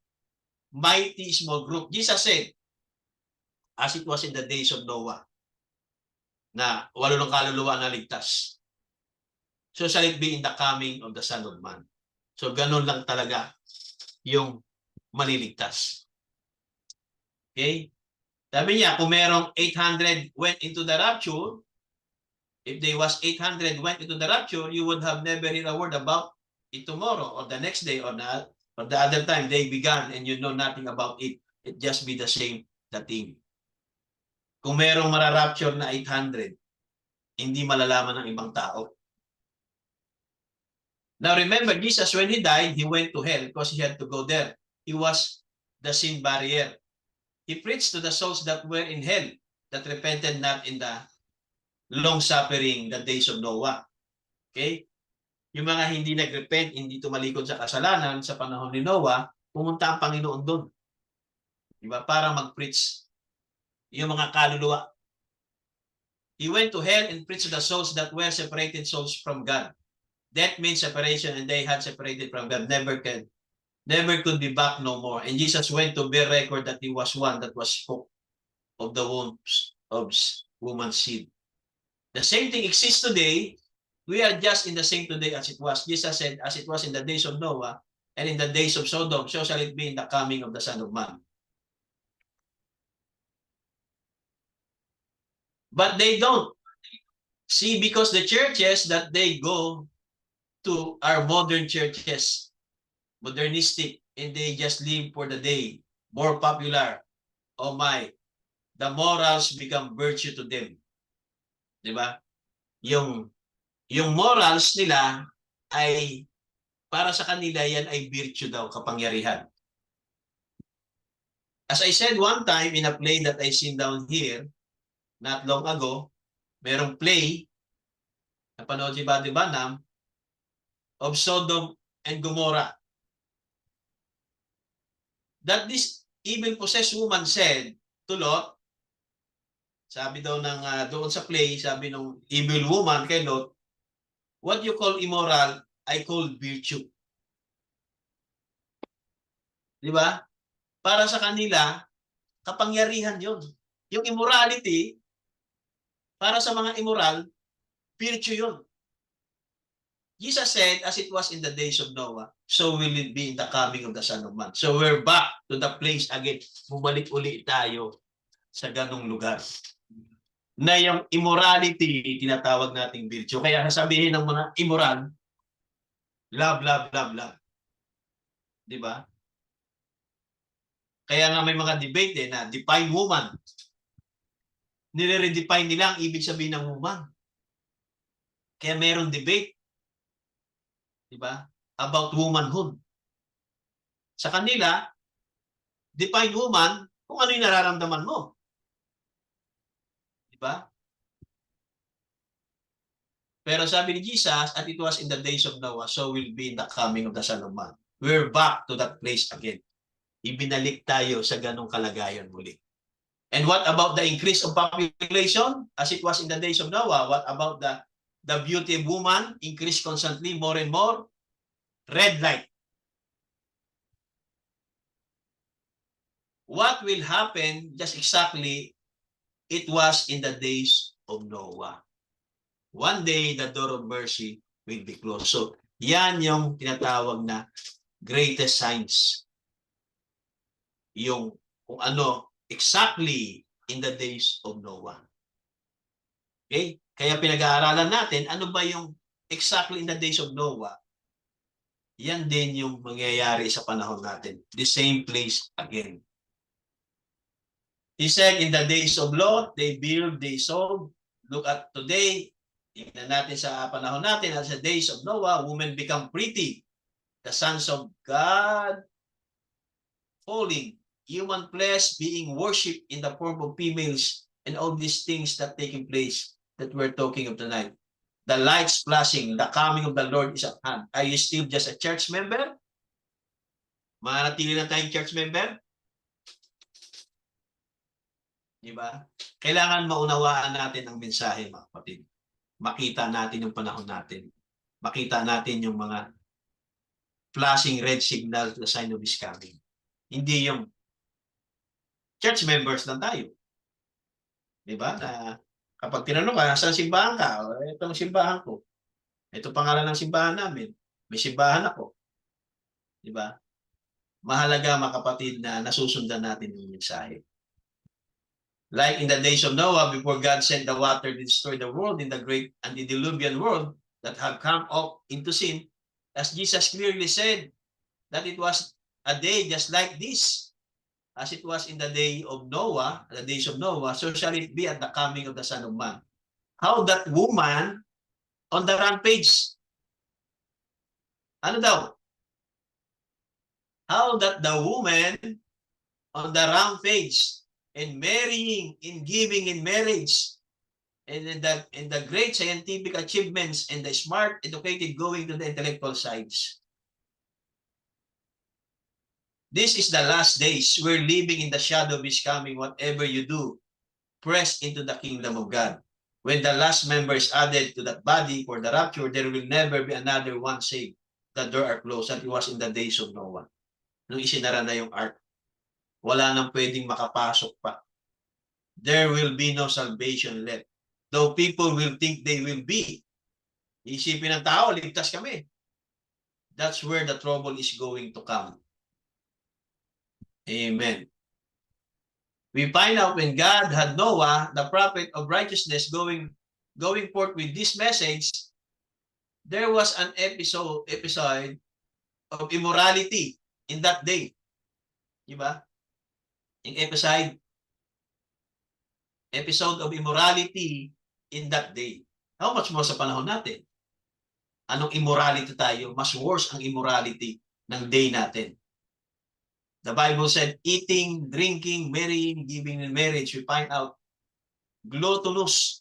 Speaker 4: mighty small group. Jesus said, as it was in the days of Noah, na 8 kaluluwa na ligtas. So shall it be in the coming of the Son of Man. So ganun lang talaga yung maliligtas. Okay? Sabi niya, kung merong 800 went into the rapture, if there was 800 went into the rapture, you would have never heard a word about it tomorrow or the next day or the other time they began and you know nothing about it. It just be the same the thing. Kung merong mararapture na 800, hindi malalaman ng ibang tao. Now remember, Jesus, when he died, he went to hell because he had to go there. He was the sin barrier. He preached to the souls that were in hell, that repented not in the long suffering, the days of Noah. Okay? Yung mga hindi nagrepent, hindi tumalikod sa kasalanan sa panahon ni Noah, pumunta ang Panginoon doon. Diba? Para mag-preach yung mga kaluluwa. He went to hell and preached to the souls that were separated souls from God. That means separation, and they had separated from God, never can never could be back no more. And Jesus went to bear record that he was one that was spoke of the wombs of woman's seed. The same thing exists today. We are just in the same today as it was. Jesus said, as it was in the days of Noah and in the days of Sodom, so shall it be in the coming of the Son of Man. But they don't. See, because the churches that they go to are modern churches, modernistic, and they just live for the day, more popular. Oh my, the morals become virtue to them. Diba? Yung morals nila ay, para sa kanila yan ay virtue daw, kapangyarihan. As I said one time in a play that I seen down here, not long ago, merong play, napanood si Buddy Banham, of Sodom and Gomorrah. That this evil possessed woman said to Lot, sabi daw ng doon sa play, sabi ng evil woman kay Lot, what you call immoral, I call virtue. Di ba? Para sa kanila, kapangyarihan yun. Yung immorality, para sa mga immoral, virtue yun. Jesus said, as it was in the days of Noah, so will it be in the coming of the Son of Man. So we're back to the place again. Bumalik uli tayo sa ganong lugar. Na yung immorality, tinatawag nating virtue. Kaya sasabihin ng mga immoral, love, love, love, love. Di ba? Kaya nga may mga debate na define woman. Nire-redefine nila ang ibig sabihin ng woman. Kaya mayroong debate. Diba? About womanhood. Sa kanila, define woman kung ano yung nararamdaman mo. Diba? Pero sabi ni Jesus, as it was in the days of Noah, so will be in the coming of the Son of Man. We're back to that place again. Ibinalik tayo sa ganong kalagayan muli. And what about the increase of population? As it was in the days of Noah, what about the beauty of woman increased constantly, more and more? Red light. What will happen just exactly it was in the days of Noah. One day, the door of mercy will be closed. So, yan yung tinatawag na greatest signs. Yung kung ano, exactly in the days of Noah. Okay? Kaya pinag-aaralan natin, ano ba yung exactly in the days of Noah? Yan din yung mangyayari sa panahon natin. The same place again. He said, in the days of Lot, they build, they sold. Look at today, tingnan natin sa panahon natin, as the days of Noah, women become pretty. The sons of God falling. Human flesh being worshipped in the form of females, and all these things that taking place that we're talking of tonight. The lights flashing, the coming of the Lord is at hand. Are you still just a church member? Manatili na tayong church member? Diba? Kailangan maunawaan natin ang mensahe, mga kapatid. Makita natin yung panahon natin. Makita natin yung mga flashing red signal, the sign of His coming. Hindi yung church members lang tayo. Diba? Na kapag tinanong ka, saan simbahan ka? O, itong simbahan ko. Ito pangalan ng simbahan namin. May simbahan ako. Diba? Mahalaga, mga kapatid, na nasusundan natin yung mensahe. Like in the days of Noah, before God sent the water to destroy the world in the great antediluvian world that had come up into sin, as Jesus clearly said, that it was a day just like this, as it was in the day of Noah, the days of Noah, so shall it be at the coming of the Son of Man. How that woman on the rampage, ano daw? How that the woman on the rampage, in marrying, in giving in marriage, and in the great scientific achievements and the smart, educated going to the intellectual sides. This is the last days. We're living in the shadow of His coming. Whatever you do, press into the kingdom of God. When the last member is added to that body for the rapture, there will never be another one saved. The door are closed. That it was in the days of Noah. nung isinara na yung ark. Wala nang pwedeng makapasok pa. There will be no salvation left. Though people will think they will be. Isipin ng tao, ligtas kami. That's where the trouble is going to come. Amen. We find out when God had Noah, the prophet of righteousness, going forth with this message, there was an episode of immorality in that day. Diba? Yung episode of immorality in that day. How much more sa panahon natin? Anong immorality tayo? Mas worse ang immorality ng day natin. The Bible said, eating, drinking, marrying, giving in marriage, we find out gluttonous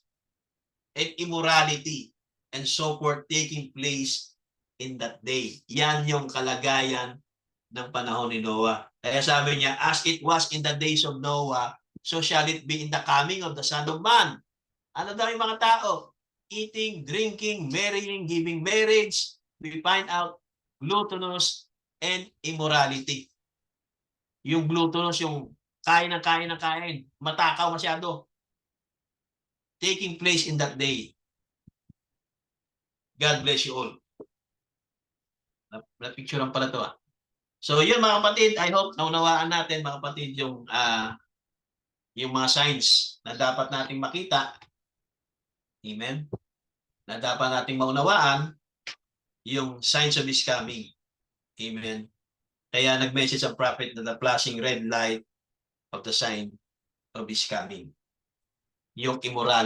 Speaker 4: and immorality and so forth taking place in that day. Yan yung kalagayan ng panahon ni Noah. Kaya sabi niya, as it was in the days of Noah, so shall it be in the coming of the Son of Man. Ano daw yung mga tao? Eating, drinking, marrying, giving marriage, we find out gluttonous and immorality. Yung gluttonous, yung kain ng kain, matakaw masyado. Taking place in that day. God bless you all. Na-picturean pala to. So yun mga kapatid, I hope naunawaan natin mga kapatid yung mga signs na dapat nating makita. Amen. Na dapat nating maunawaan yung signs of His coming. Amen. Kaya nag-message ang prophet na the flashing red light of the sign of His coming. Yung immorality.